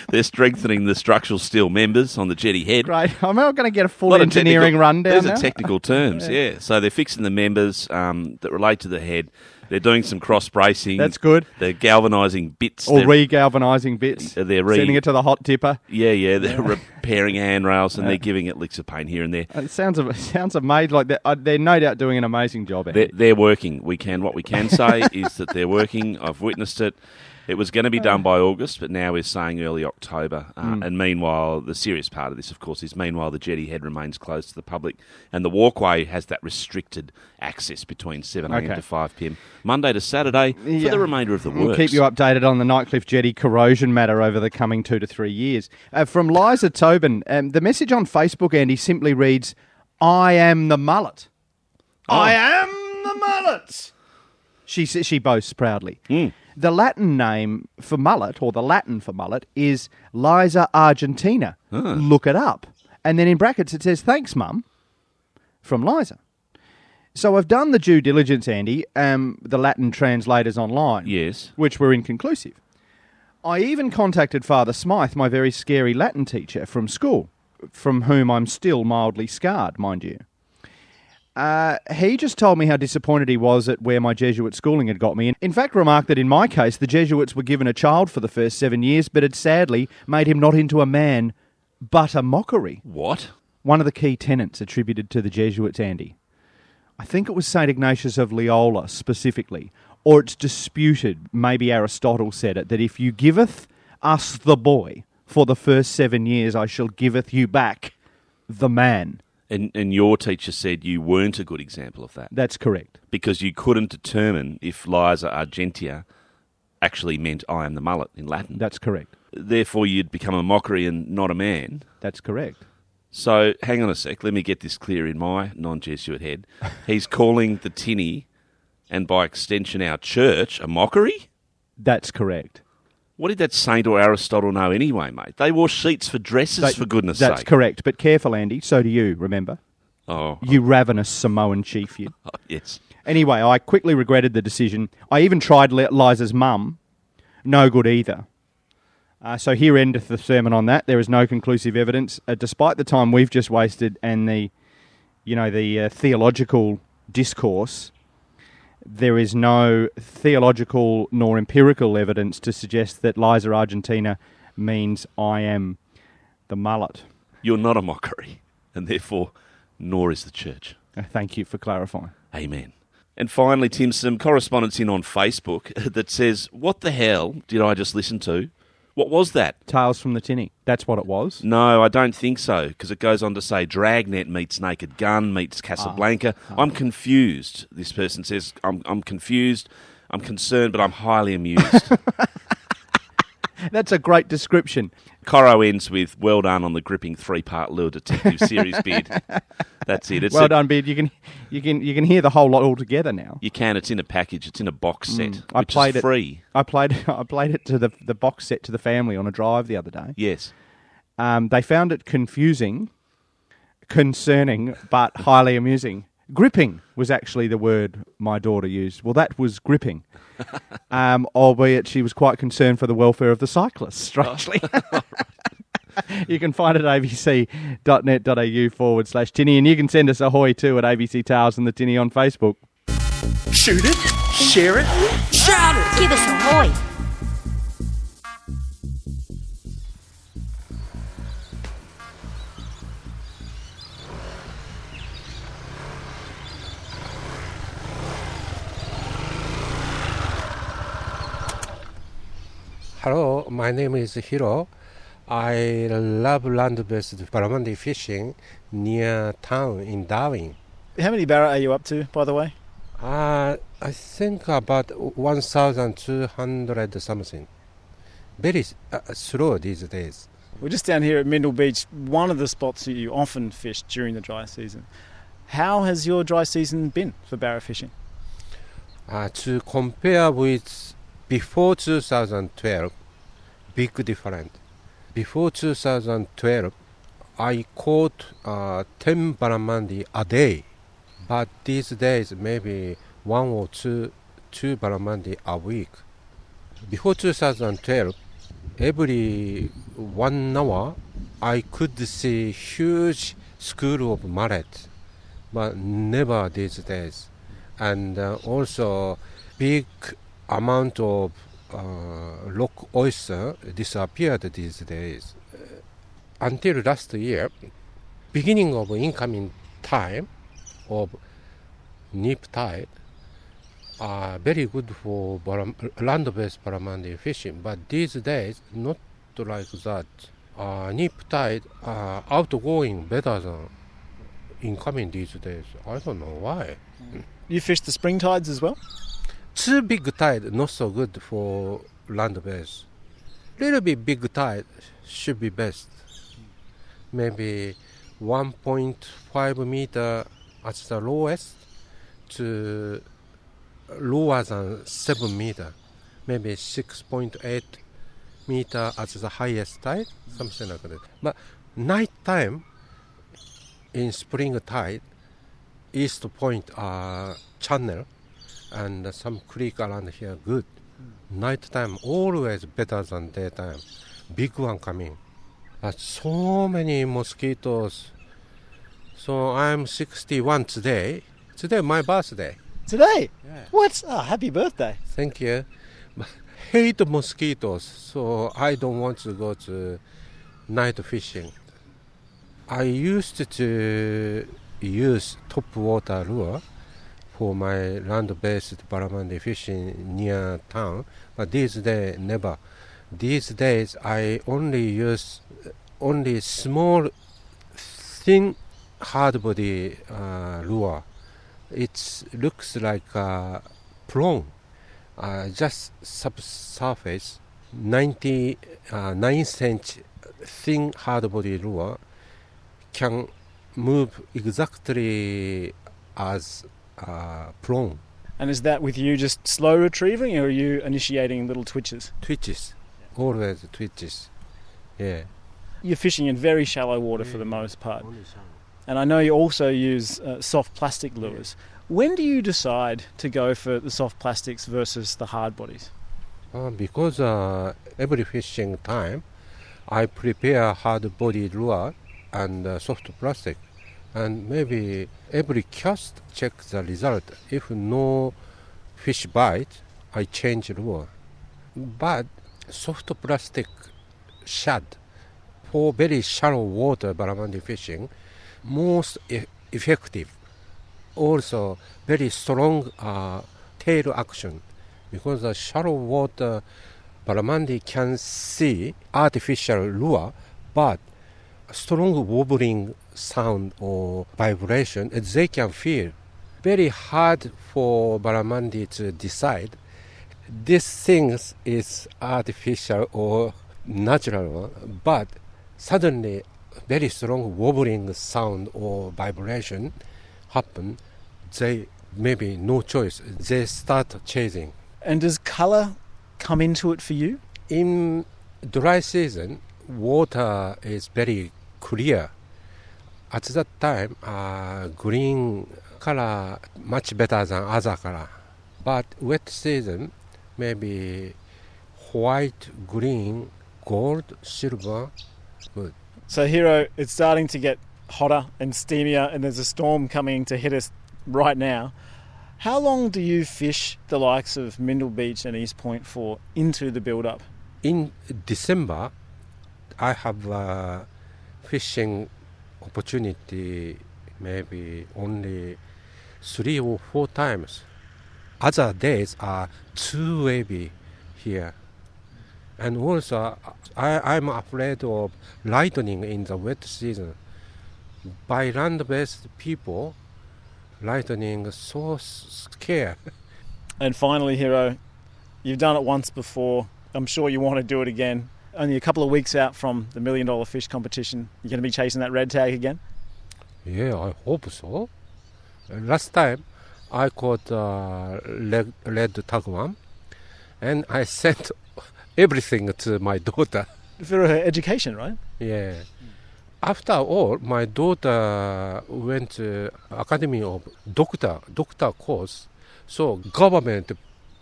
They're strengthening the structural steel members on the jetty head.
Great. I'm not going to get a full engineering rundown.
Those are technical terms, yeah. So they're fixing the members that relate to the head. They're doing some cross-bracing.
That's good.
They're galvanising bits.
Or re-galvanising bits.
They're
sending it to the hot tipper.
Yeah. They're repairing handrails and they're giving it licks of paint here and there.
It sounds amazing. Like they're no doubt doing an amazing job.
They're working. What we can say is that they're working. I've witnessed it. It was going to be done by August, but now we're saying early October. And meanwhile, the serious part of this, of course, is meanwhile the jetty head remains closed to the public and the walkway has that restricted access between 7 a.m. to 5 p.m. Monday to Saturday for the remainder of the works.
We'll keep you updated on the Nightcliff Jetty corrosion matter over the coming 2 to 3 years. From Liza Tobin, the message on Facebook, Andy, simply reads, I am the mullet.
Oh.
I am the mullet. She boasts proudly. The Latin name for mullet, or the Latin for mullet, is Liza Argentina. Look it up. And then in brackets it says, thanks, Mum, from Liza. So I've done the due diligence, Andy, the Latin translators online.
Yes.
Which were inconclusive. I even contacted Father Smythe, my very scary Latin teacher from school, from whom I'm still mildly scarred, mind you. He just told me how disappointed he was at where my Jesuit schooling had got me. And in fact, remarked that in my case, the Jesuits were given a child for the first 7 years, but had sadly made him not into a man, but a mockery.
What?
One of the key tenets attributed to the Jesuits, Andy. I think it was St. Ignatius of Loyola, specifically. or it's disputed. Maybe Aristotle said it, that if you giveth us the boy for the first 7 years, I shall giveth you back the man.
And your teacher said you weren't a good example of that.
That's correct.
Because you couldn't determine if Liza Argentia actually meant I am the mullet in Latin.
That's correct.
Therefore, you'd become a mockery and not a man.
That's correct.
So, hang on a sec. Let me get this clear in my non-Jesuit head. He's calling the tinny, and by extension our church, a mockery?
That's correct.
What did that saint or Aristotle know anyway, mate? They wore sheets for dresses, for goodness sake.
That's correct. But careful, Andy. So do you, remember?
Oh.
You ravenous Samoan chief, you.
Oh, yes.
Anyway, I quickly regretted the decision. I even tried Liza's mum. No good either. So here endeth the sermon on that. There is no conclusive evidence. Despite the time we've just wasted and the theological discourse, there is no theological nor empirical evidence to suggest that Liza Argentina means I am the mullet.
You're not a mockery, and therefore, nor is the church.
Thank you for clarifying.
Amen. And finally, Tim, some correspondence in on Facebook that says, what the hell did I just listen to? What was that?
Tales from the Tinny. That's what it was?
No, I don't think so, because it goes on to say Dragnet meets Naked Gun meets Casablanca. I'm confused, this person says. I'm confused, I'm concerned, but I'm highly amused.
That's a great description.
Coro ends with, well done on the gripping 3-part Lure Detective series bid. That's it. It's
well done, bid. You can hear the whole lot all together now.
You can. It's in a package. It's in a box set,
I
which
played
is free.
I played it to the box set to the family on a drive the other day.
Yes.
They found it confusing, concerning, but highly amusing. Gripping was actually the word my daughter used. Well, that was gripping. Albeit she was quite concerned for the welfare of the cyclists, strangely. You can find it at abc.net.au/tinny, and you can send us ahoy too at ABC Tales and the Tinny on Facebook.
Shoot it, share it, shout it. Give us ahoy.
Hello, my name is Hiro. I love land-based barramundi fishing near town in Darwin.
How many barra are you up to, by the way?
I think about 1,200 something. Very slow these days.
We're just down here at Mindle Beach, one of the spots that you often fish during the dry season. How has your dry season been for barra fishing?
To compare with before 2012, big difference. Before 2012, I caught 10 barramundi a day. But these days, maybe 1 or 2 barramundi a week. Before 2012, every 1 hour, I could see huge school of mullet, but never these days. And also, big amount of rock oyster disappeared these days. Until last year, beginning of incoming time of nip tide are very good for land-based barramundi fishing, but these days not like that. Nip tide are outgoing better than incoming these days. I don't know why.
You fish the spring tides as well?
Too big tide not so good for land-based. Little bit big tide should be best. Maybe 1.5 meter at the lowest to lower than 7 meter. Maybe 6.8 meter at the highest tide, something like that. But night time in spring tide, East Point channel and some creek around here good. Night time always better than daytime. Big one coming. But so many mosquitoes. So I'm 61 today. Today my birthday.
Today?
Yeah.
What? Oh, happy birthday.
Thank you. But hate mosquitoes, so I don't want to go to night fishing. I used to use top water lure for my land-based barramundi fishing near town, but these days never. These days I only use small, thin, hard body lure. It looks like a prawn, just subsurface, 9-cent thin hard body lure can move exactly as prawn.
And is that with you just slow retrieving, or are you initiating little twitches?
Twitches, always twitches. Yeah.
You're fishing in very shallow water for the most part. And I know you also use soft plastic lures. When do you decide to go for the soft plastics versus the hard bodies?
Because every fishing time I prepare hard body lure and soft plastic, and maybe every cast check the result. If no fish bite, I change lure. But soft plastic shad for very shallow water barramundi fishing, most effective. Also very strong tail action, because the shallow water barramundi can see artificial lure, but strong wobbling sound or vibration they can feel. Very hard for barramundi to decide this thing is artificial or natural, but suddenly very strong wobbling sound or vibration happen. They maybe no choice, they start chasing.
And does colour come into it for you?
In dry season, water is very clear. At that time, green color much better than other color. But wet season, maybe white, green, gold, silver, good.
So Hiro, it's starting to get hotter and steamier, and there's a storm coming to hit us right now. How long do you fish the likes of Mindle Beach and East Point for into the build-up?
In December, I have fishing opportunity maybe only 3 or 4 times. Other days are too wavy here. And also, I'm afraid of lightning in the wet season. By land-based people, lightning is so scary.
And finally, Hiro, you've done it once before. I'm sure you want to do it again. Only a couple of weeks out from the $1 Million Fish competition. You're going to be chasing that red tag again?
Yeah, I hope so. Last time, I caught red tagworm, and I sent everything to my daughter.
For her education, right?
Yeah. After all, my daughter went to Academy of Doctor course, so government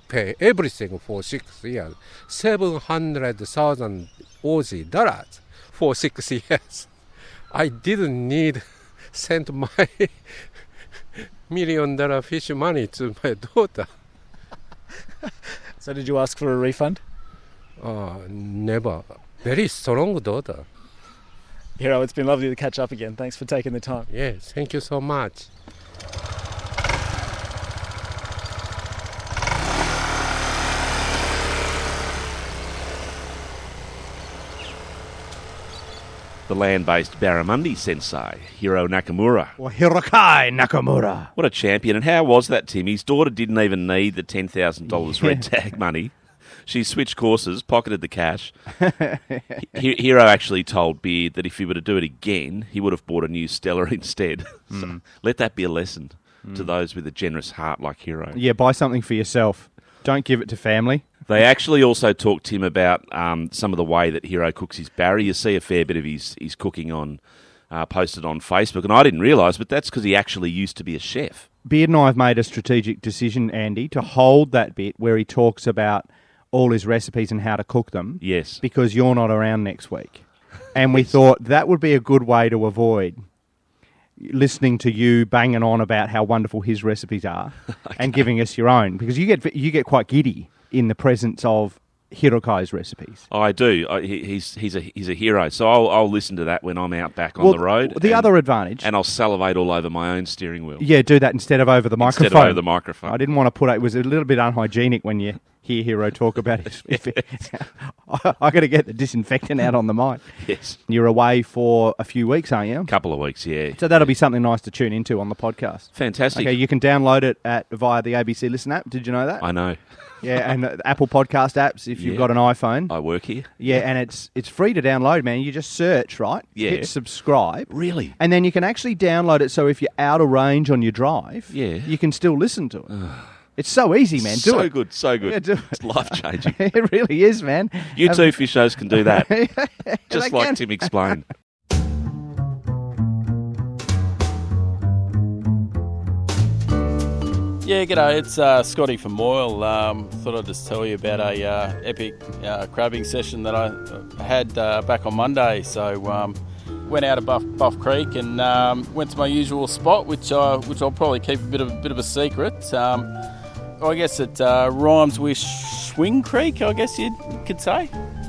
pay everything for 6 years, 700,000 Aussie dollars for 6 years. I didn't need send my $1 million fish money to my daughter.
So did you ask for a refund?
Never. Very strong daughter.
Hiro, it's been lovely to catch up again. Thanks for taking the time.
Yes, thank you so much.
The land-based barramundi sensei, Hiro Nakamura.
Or Hirokai Nakamura.
What a champion. And how was that, Tim? His daughter didn't even need the $10,000 red tag money. She switched courses, pocketed the cash. Hiro actually told Beard that if he were to do it again, he would have bought a new Stella instead. So let that be a lesson to those with a generous heart like Hiro.
Yeah, buy something for yourself. Don't give it to family.
They actually also talked to him about some of the way that Hiro cooks his barra. You see a fair bit of his cooking on posted on Facebook, and I didn't realise, but that's because he actually used to be a chef.
Beard and I have made a strategic decision, Andy, to hold that bit where he talks about all his recipes and how to cook them.
Yes.
Because you're not around next week. And we thought that would be a good way to avoid listening to you banging on about how wonderful his recipes are and giving us your own. Because you get quite giddy in the presence of Hirokai's recipes.
I do. He's a hero. So I'll listen to that when I'm out back on the road.
The other advantage,
and I'll salivate all over my own steering wheel.
Yeah, do that instead of over the microphone.
Instead of over the microphone.
I didn't want to put it was a little bit unhygienic when you hear Hero talk about it. I got to get the disinfectant out on the mic.
Yes.
You're away for a few weeks, aren't you?
A couple of weeks, yeah.
So that'll be something nice to tune into on the podcast.
Fantastic.
Okay, you can download it via the ABC Listen app. Did you know that?
I know.
Yeah, and the Apple Podcast apps if you've got an iPhone.
I work here.
Yeah, and it's free to download, man. You just search, right?
Yeah.
Hit subscribe.
Really?
And then you can actually download it so if you're out of range on your drive, you can still listen to it. It's so easy, man. Do it.
So good.
Yeah, do it.
It's life-changing.
It really is, man.
You too, Fishos, can do that. Just
They
like
can.
Tim explained.
Yeah, g'day, it's Scotty from Moyle. Thought I'd just tell you about a epic crabbing session that I had back on Monday. So went out of Buff Creek and went to my usual spot, which I'll probably keep a bit of a secret. I guess it rhymes with Swing Creek, I guess you could say.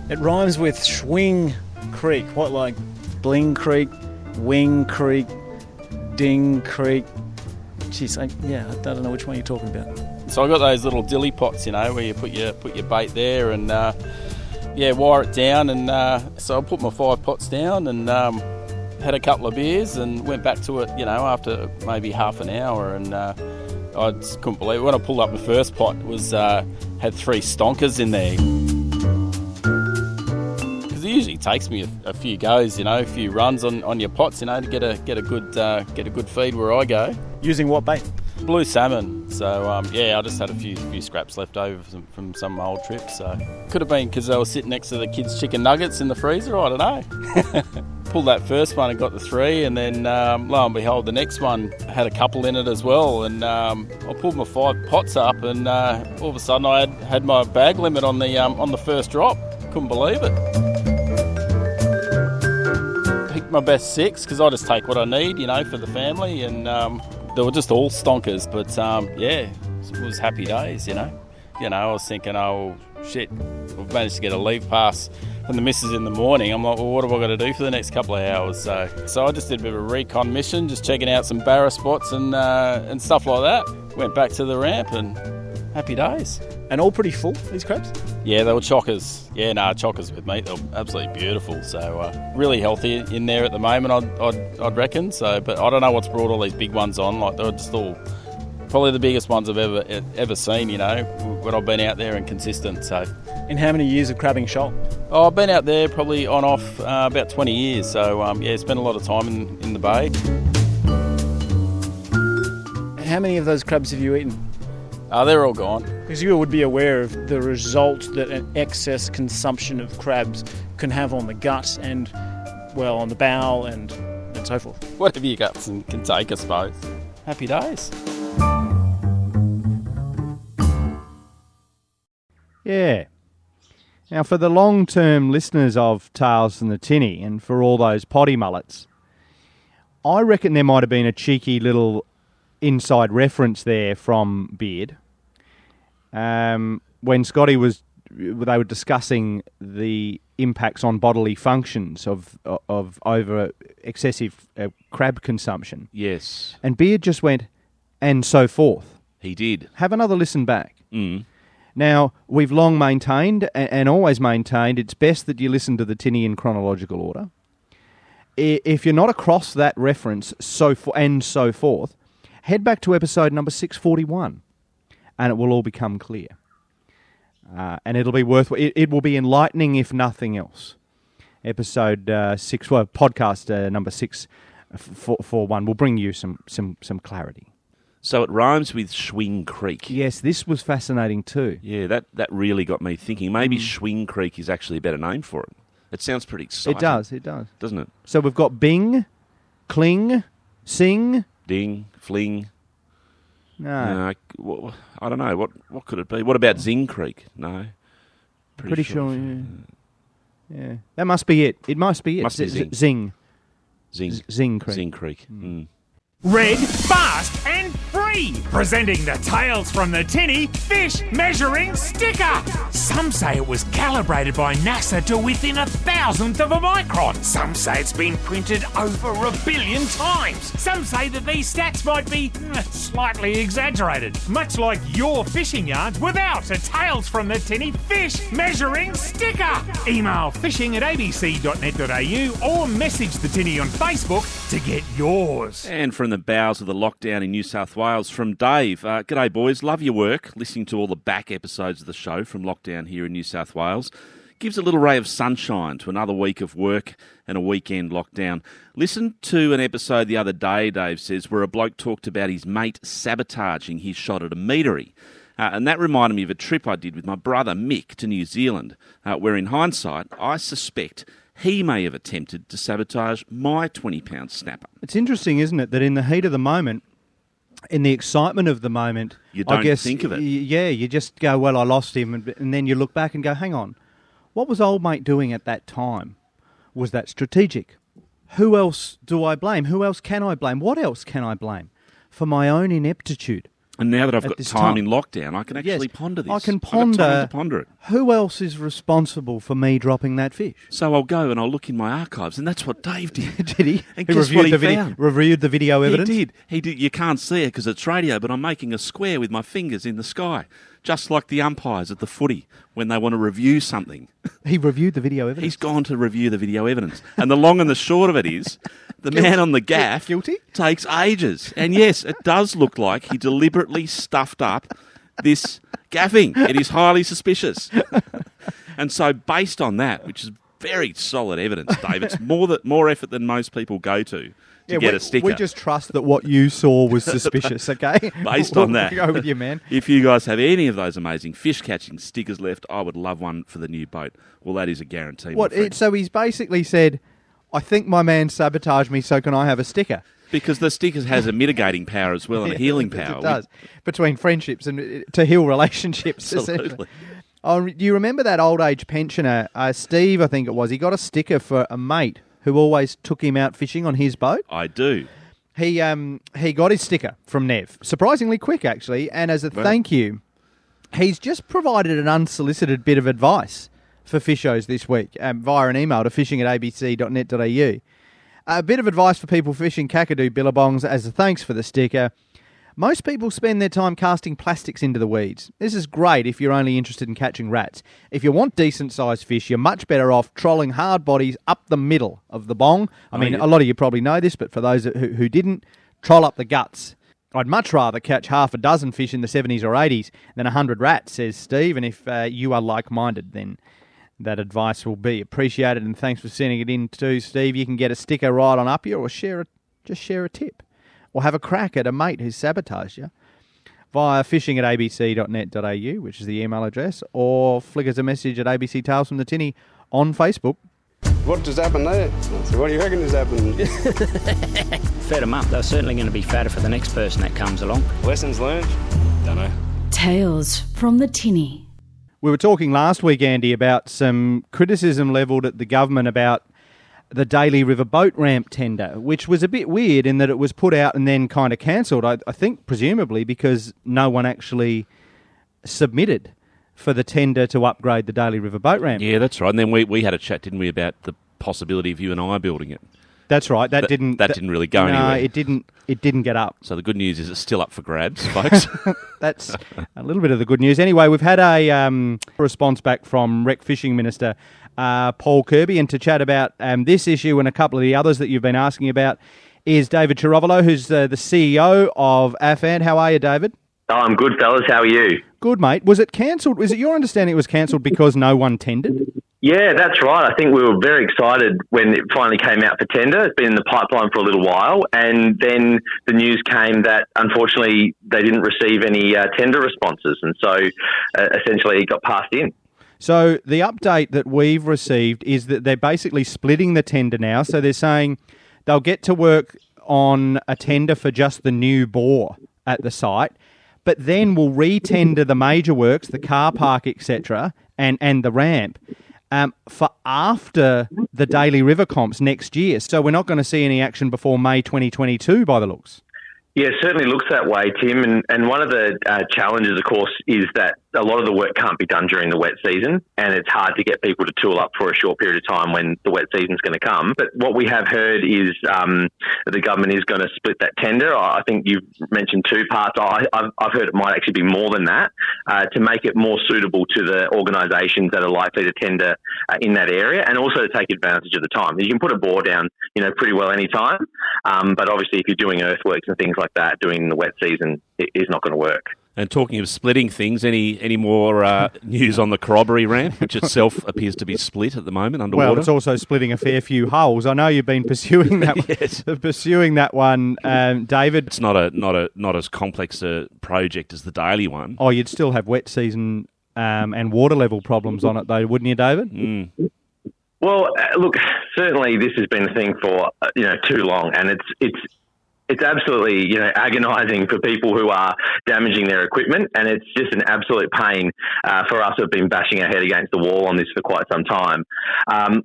It rhymes with Swing Creek. What, like Bling Creek, Wing Creek, Ding Creek? Jeez, I don't know which one you're talking about.
So I got those little dilly pots, where you put your bait there and wire it down. And so I put my 5 pots down and had a couple of beers and went back to it, after maybe half an hour. And I just couldn't believe it. When I pulled up the first pot, it was had 3 stonkers in there. Because it usually takes me a few goes, a few runs on your pots, to get a good feed where I go.
Using what bait?
Blue salmon. So I just had a few scraps left over from some old trips. So could have been because they were sitting next to the kids' chicken nuggets in the freezer. I don't know. Pulled that first one and got the 3, and then lo and behold, the next one had a couple in it as well. And I pulled my 5 pots up, and all of a sudden I had my bag limit on the first drop. Couldn't believe it. Picked my best 6 because I just take what I need, for the family, and they were just all stonkers. But it was happy days, I was thinking, oh shit, I've managed to get a leave pass from the missus in the morning. I'm like, well, what have I got to do for the next couple of hours? So I just did a bit of a recon mission, just checking out some barra spots and stuff like that. Went back to the ramp and happy days.
And all pretty full, these crabs?
Yeah, they were chockers. Yeah, chockers with meat. They were absolutely beautiful. So really healthy in there at the moment, I'd reckon. So, but I don't know what's brought all these big ones on. Like, they're just all probably the biggest ones I've ever seen, when I've been out there and consistent. So,
in how many years of crabbing shoal?
Oh, I've been out there probably on off about 20 years. So spent a lot of time in the bay.
How many of those crabs have you eaten?
They're all gone.
Because you would be aware of the result that an excess consumption of crabs can have on the gut and, well, on the bowel and so forth.
Whatever your guts can take, I suppose. Happy days.
Yeah. Now, for the long-term listeners of Tales from the Tinny and for all those potty mullets, I reckon there might have been a cheeky little inside reference there from Beard. When Scotty they were discussing the impacts on bodily functions of over excessive crab consumption.
Yes.
And Beard just went, and so forth.
He did.
Have another listen back.
Mm.
Now, we've long maintained and always maintained it's best that you listen to the Tinny in chronological order. If you're not across that reference, so forth, head back to episode number 641, and it will all become clear. And it'll be it will be enlightening if nothing else. Episode podcast number 641 will bring you some clarity.
So it rhymes with Swing Creek.
Yes, this was fascinating too.
Yeah, that really got me thinking. Maybe Swing Creek is actually a better name for it. It sounds pretty exciting.
It does.
Doesn't it?
So we've got Bing, Cling, Sing.
Ding, Fling.
No.
I don't know. What could it be? What about Zing Creek? No.
Pretty sure. Yeah. That must be it. It must be it.
Must be Zing.
Zing.
Zing.
Zing Creek.
Zing Creek. Mm.
Red, fast and free. Presenting the Tales from the Tinny Fish Measuring Sticker. Some say it was calibrated by NASA to within 1,000th of a micron. Some say it's been printed over 1 billion times. Some say that these stats might be slightly exaggerated. Much like your fishing yards without a Tales from the Tinny Fish Measuring Sticker. Email fishing@abc.net.au or message the Tinny on Facebook to get yours.
And from the bowels of the lockdown in New South Wales, from Dave. G'day, boys. Love your work. Listening to all the back episodes of the show from lockdown here in New South Wales gives a little ray of sunshine to another week of work and a weekend lockdown. Listen to an episode the other day, Dave says, where a bloke talked about his mate sabotaging his shot at a meatery. And that reminded me of a trip I did with my brother Mick to New Zealand, where in hindsight, I suspect he may have attempted to sabotage my 20-pound snapper.
It's interesting, isn't it, that in the heat of the moment, in the excitement of the moment,
you don't
I guess,
think of it.
Yeah, you just go, well, I lost him, and then you look back and go, hang on, what was old mate doing at that time? Was that strategic? Who else do I blame? Who else can I blame? What else can I blame for my own ineptitude?
And now that I've got time in lockdown, I can actually ponder this.
I can
I've got time
ponder,
to ponder it.
Who else is responsible for me dropping that fish?
So I'll go and I'll look in my archives, and that's what Dave did.
Did he?
And
He
guess
reviewed
what he
the video-
found?
reviewed the video evidence?
He did. You can't see it because it's radio, but I'm making a square with my fingers in the sky, just like the umpires at the footy when they want to review something.
He reviewed the video evidence?
He's gone to review the video evidence. And the long and the short of it is, the man on the gaff takes ages. And yes, it does look like he deliberately stuffed up this gaffing. It is highly suspicious. And so based on that, which is very solid evidence, Dave, it's more effort than most people go to get a sticker.
We just trust that what you saw was suspicious, okay?
Based on that.
We'll go with you, man.
If you guys have any of those amazing fish catching stickers left, I would love one for the new boat. Well, that is a guarantee.
So he's basically said, I think my man sabotaged me, so can I have a sticker?
Because the stickers has a mitigating power as well and a healing power.
It does. Between friendships and to heal relationships.
Absolutely.
Oh, do you remember that old age pensioner, Steve, I think it was? He got a sticker for a mate who always took him out fishing on his boat.
I do.
He got his sticker from Nev, surprisingly quick, actually. And as a thank you, he's just provided an unsolicited bit of advice for fishers this week via an email to fishing@abc.net.au. A bit of advice for people fishing Kakadu billabongs as a thanks for the sticker. Most people spend their time casting plastics into the weeds. This is great if you're only interested in catching rats. If you want decent-sized fish, you're much better off trolling hard bodies up the middle of the bong. A lot of you probably know this, but for those who didn't, troll up the guts. I'd much rather catch half a dozen fish in the 70s or 80s than 100 rats, says Steve, and if you are like-minded, then that advice will be appreciated, and thanks for sending it in too, Steve. You can get a sticker right on up you or just share a tip. Or have a crack at a mate who's sabotaged you via fishing@abc.net.au, which is the email address, or flick us a message at ABC Tales from the Tinny on Facebook.
What just happened there? So what do you reckon has happened?
Fed them up. They're certainly going to be fatter for the next person that comes along.
Lessons learned? Don't know.
Tales from the Tinny.
We were talking last week, Andy, about some criticism levelled at the government about the Daly River boat ramp tender, which was a bit weird in that it was put out and then kind of cancelled, I think presumably because no one actually submitted for the tender to upgrade the Daly River boat ramp.
Yeah, that's right. And then we had a chat, didn't we, about the possibility of you and I building it.
That's right. That didn't
really go anywhere.
No, it didn't get up.
So the good news is it's still up for grabs, folks.
That's a little bit of the good news. Anyway, we've had a response back from Rec Fishing Minister Paul Kirby, and to chat about this issue and a couple of the others that you've been asking about is David Chirovalo, who's the CEO of AFAN. How are you, David?
Oh, I'm good, fellas. How are you?
Good, mate. Was it cancelled? Was it your understanding it was cancelled because no one tendered?
Yeah, that's right. I think we were very excited when it finally came out for tender. It's been in the pipeline for a little while, and then the news came that unfortunately they didn't receive any tender responses, and so essentially it got passed in.
So the update that we've received is that they're basically splitting the tender now. So they're saying they'll get to work on a tender for just the new bore at the site, but then we'll re-tender the major works, the car park, etc., and the ramp for after the Daly River comps next year. So we're not going to see any action before May 2022 by the looks.
Yeah, it certainly looks that way, Tim. And one of the challenges, of course, is that a lot of the work can't be done during the wet season, and it's hard to get people to tool up for a short period of time when the wet season's going to come. But what we have heard is that the government is going to split that tender. I think you've mentioned two parts. I've heard it might actually be more than that to make it more suitable to the organisations that are likely to tender in that area, and also to take advantage of the time. You can put a bore down, pretty well any time, but obviously if you're doing earthworks and things like that, doing in the wet season is not going to work.
And talking of splitting things, any more news on the Corroboree ramp, which itself appears to be split at the moment underwater?
Well, it's also splitting a fair few holes. I know you've been pursuing that.
Yes.
Pursuing that one, David.
It's not as complex a project as the Daly one.
Oh, you'd still have wet season and water level problems on it, though, wouldn't you, David?
Mm.
Well, look, certainly this has been a thing for too long, and it's absolutely, agonising for people who are damaging their equipment, and it's just an absolute pain for us who have been bashing our head against the wall on this for quite some time.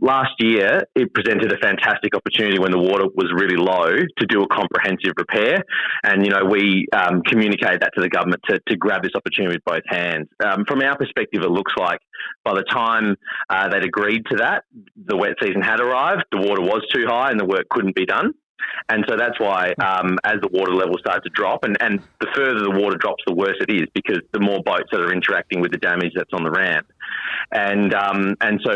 Last year, it presented a fantastic opportunity when the water was really low to do a comprehensive repair, and, we communicated that to the government to grab this opportunity with both hands. From our perspective, it looks like by the time they'd agreed to that, the wet season had arrived, the water was too high and the work couldn't be done. And so that's why, as the water level started to drop, and the further the water drops, the worse it is, because the more boats that are interacting with the damage that's on the ramp. And so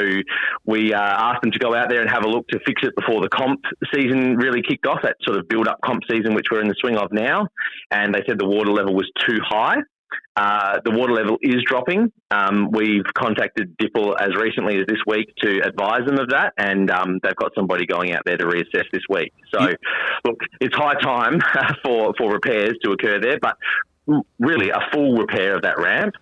we asked them to go out there and have a look to fix it before the comp season really kicked off, that sort of build-up comp season, which we're in the swing of now. And they said the water level was too high. The water level is dropping. We've contacted DIPL as recently as this week to advise them of that, and they've got somebody going out there to reassess this week. So, look, it's high time for repairs to occur there, but really a full repair of that ramp.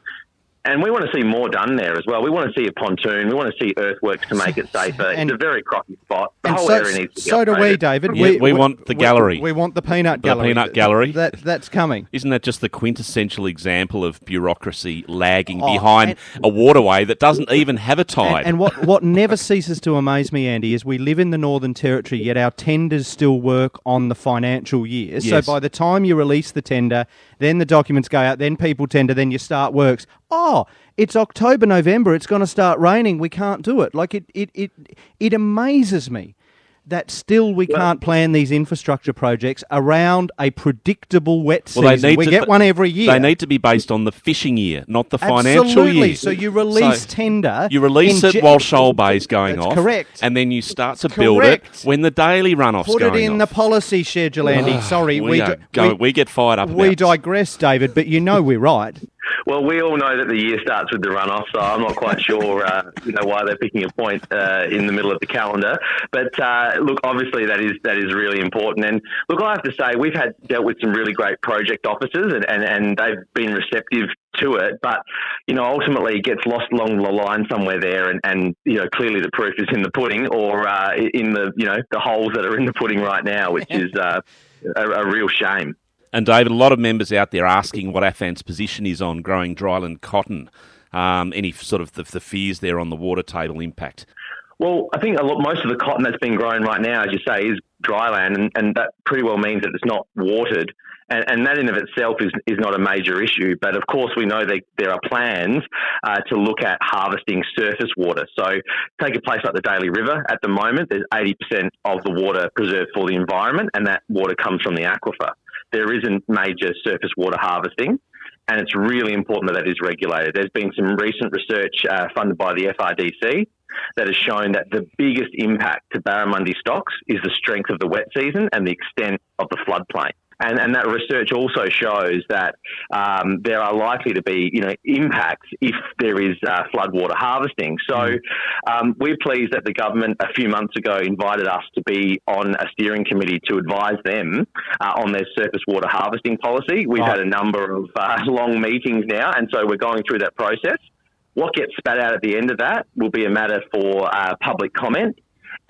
And we want to see more done there as well. We want to see a pontoon. We want to see earthworks to make it safer. It's a very crocky spot. The whole area needs to be
So do we,
upgraded.
David.
Yeah, we want the gallery.
We want the peanut gallery.
The peanut gallery.
That's coming.
Isn't that just the quintessential example of bureaucracy lagging behind a waterway that doesn't even have a tide?
And what never ceases to amaze me, Andy, is we live in the Northern Territory, yet our tenders still work on the financial year.
Yes.
So by the time you release the tender, then the documents go out, then people tender, then you start works. Oh, it's October, November, it's going to start raining, we can't do it. Like, it amazes me that still we can't plan these infrastructure projects around a predictable wet season. We get one every year.
They need to be based on the fishing year, not the financial
Absolutely.
year.
So you release tender.
You release it while Shoal Bay's going off.
Correct.
And then you start to build it when the Daly runoff's
Put
going off.
it in the policy schedule, Andy. Sorry.
We get fired up about
We digress, David, but we're right.
Well, we all know that the year starts with the runoff, so I'm not quite sure, why they're picking a point in the middle of the calendar. But look, obviously that is really important. And look, I have to say we've dealt with some really great project officers, and they've been receptive to it. But ultimately, it gets lost along the line somewhere there, and clearly the proof is in the pudding, or in the holes that are in the pudding right now, which is a real shame.
And David, a lot of members out there asking what AFAN's position is on growing dryland cotton. Any sort of the fears there on the water table impact?
Well, I think most of the cotton that's been grown right now, as you say, is dryland, and that pretty well means that it's not watered. And that in of itself is not a major issue. But of course, we know that there are plans to look at harvesting surface water. So take a place like the Daly River. At the moment, there's 80% of the water preserved for the environment, and that water comes from the aquifer. There isn't major surface water harvesting, and it's really important that is regulated. There's been some recent research funded by the FRDC that has shown that the biggest impact to barramundi stocks is the strength of the wet season and the extent of the floodplain. And that research also shows that there are likely to be, impacts if there is floodwater harvesting. So we're pleased that the government a few months ago invited us to be on a steering committee to advise them on their surface water harvesting policy. We've had a number of long meetings now, and so we're going through that process. What gets spat out at the end of that will be a matter for public comment.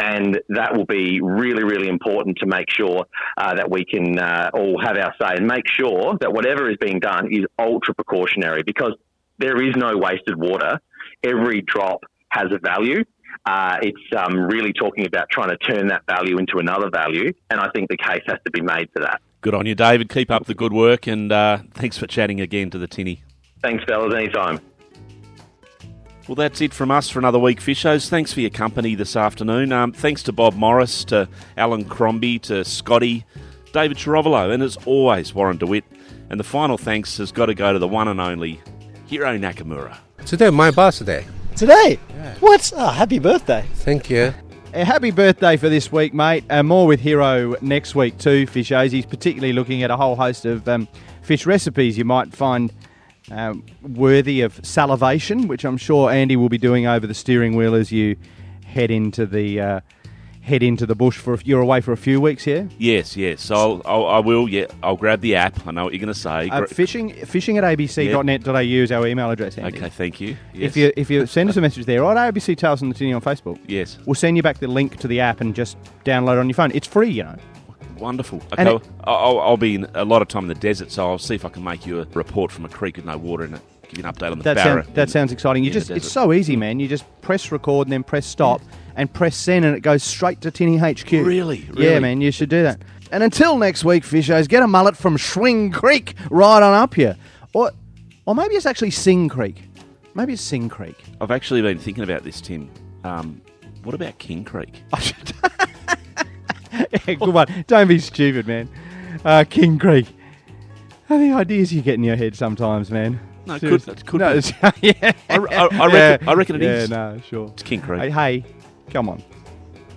And that will be really, really important to make sure that we can all have our say and make sure that whatever is being done is ultra precautionary, because there is no wasted water. Every drop has a value. It's really talking about trying to turn that value into another value. And I think the case has to be made for that.
Good on you, David. Keep up the good work, and thanks for chatting again to the Tinny.
Thanks, fellas. Anytime.
Well, that's it from us for another week, Fishos. Thanks for your company this afternoon. Thanks to Bob Morris, to Alan Crombie, to Scotty, David Chirovolo, and as always, Warren DeWitt. And the final thanks has got to go to the one and only Hiro Nakamura.
Today, my birthday.
Today? Yeah. What? Oh, happy birthday.
Thank you.
A happy birthday for this week, mate. More with Hiro next week too, Fishos. He's particularly looking at a whole host of fish recipes you might find worthy of salivation, which I'm sure Andy will be doing over the steering wheel as you head into the bush. You're away for a few weeks here?
Yes. So I will. Yeah, I'll grab the app. I know what you're going to say.
Fishing at abc.net.au is our email address, Andy.
Okay, thank you. Yes.
If you send us a message there, or at ABC Tales on the Tinny on Facebook,
yes,
we'll send you back the link to the app and just download it on your phone. It's free, you know.
Wonderful. Okay, I'll be in a lot of time in the desert, so I'll see if I can make you a report from a creek with no water in it. Give you an update on the barra.
That sounds exciting. It's so easy, man. You just press record and then press stop and press send, and it goes straight to Tinny HQ.
Really?
Yeah, man. You should do that. And until next week, Fishos, get a mullet from Schwing Creek right on up here, or maybe it's actually Sing Creek. Maybe it's Sing Creek.
I've actually been thinking about this, Tim. What about King Creek?
Yeah, good one. Don't be stupid, man. King Creek. The ideas you get in your head sometimes, man.
No, it could
no,
be.
Yeah.
I reckon it is.
Yeah, no, sure.
It's King Creek.
Hey, come on.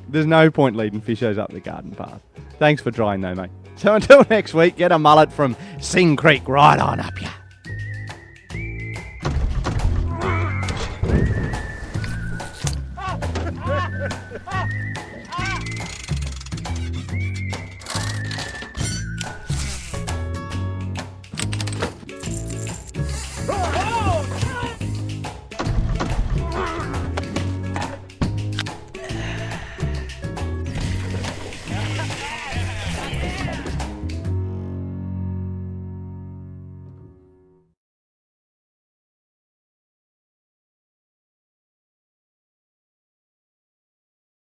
There's no point leading Fishos up the garden path. Thanks for trying, though, mate. So until next week, get a mullet from Sing Creek right on up ya.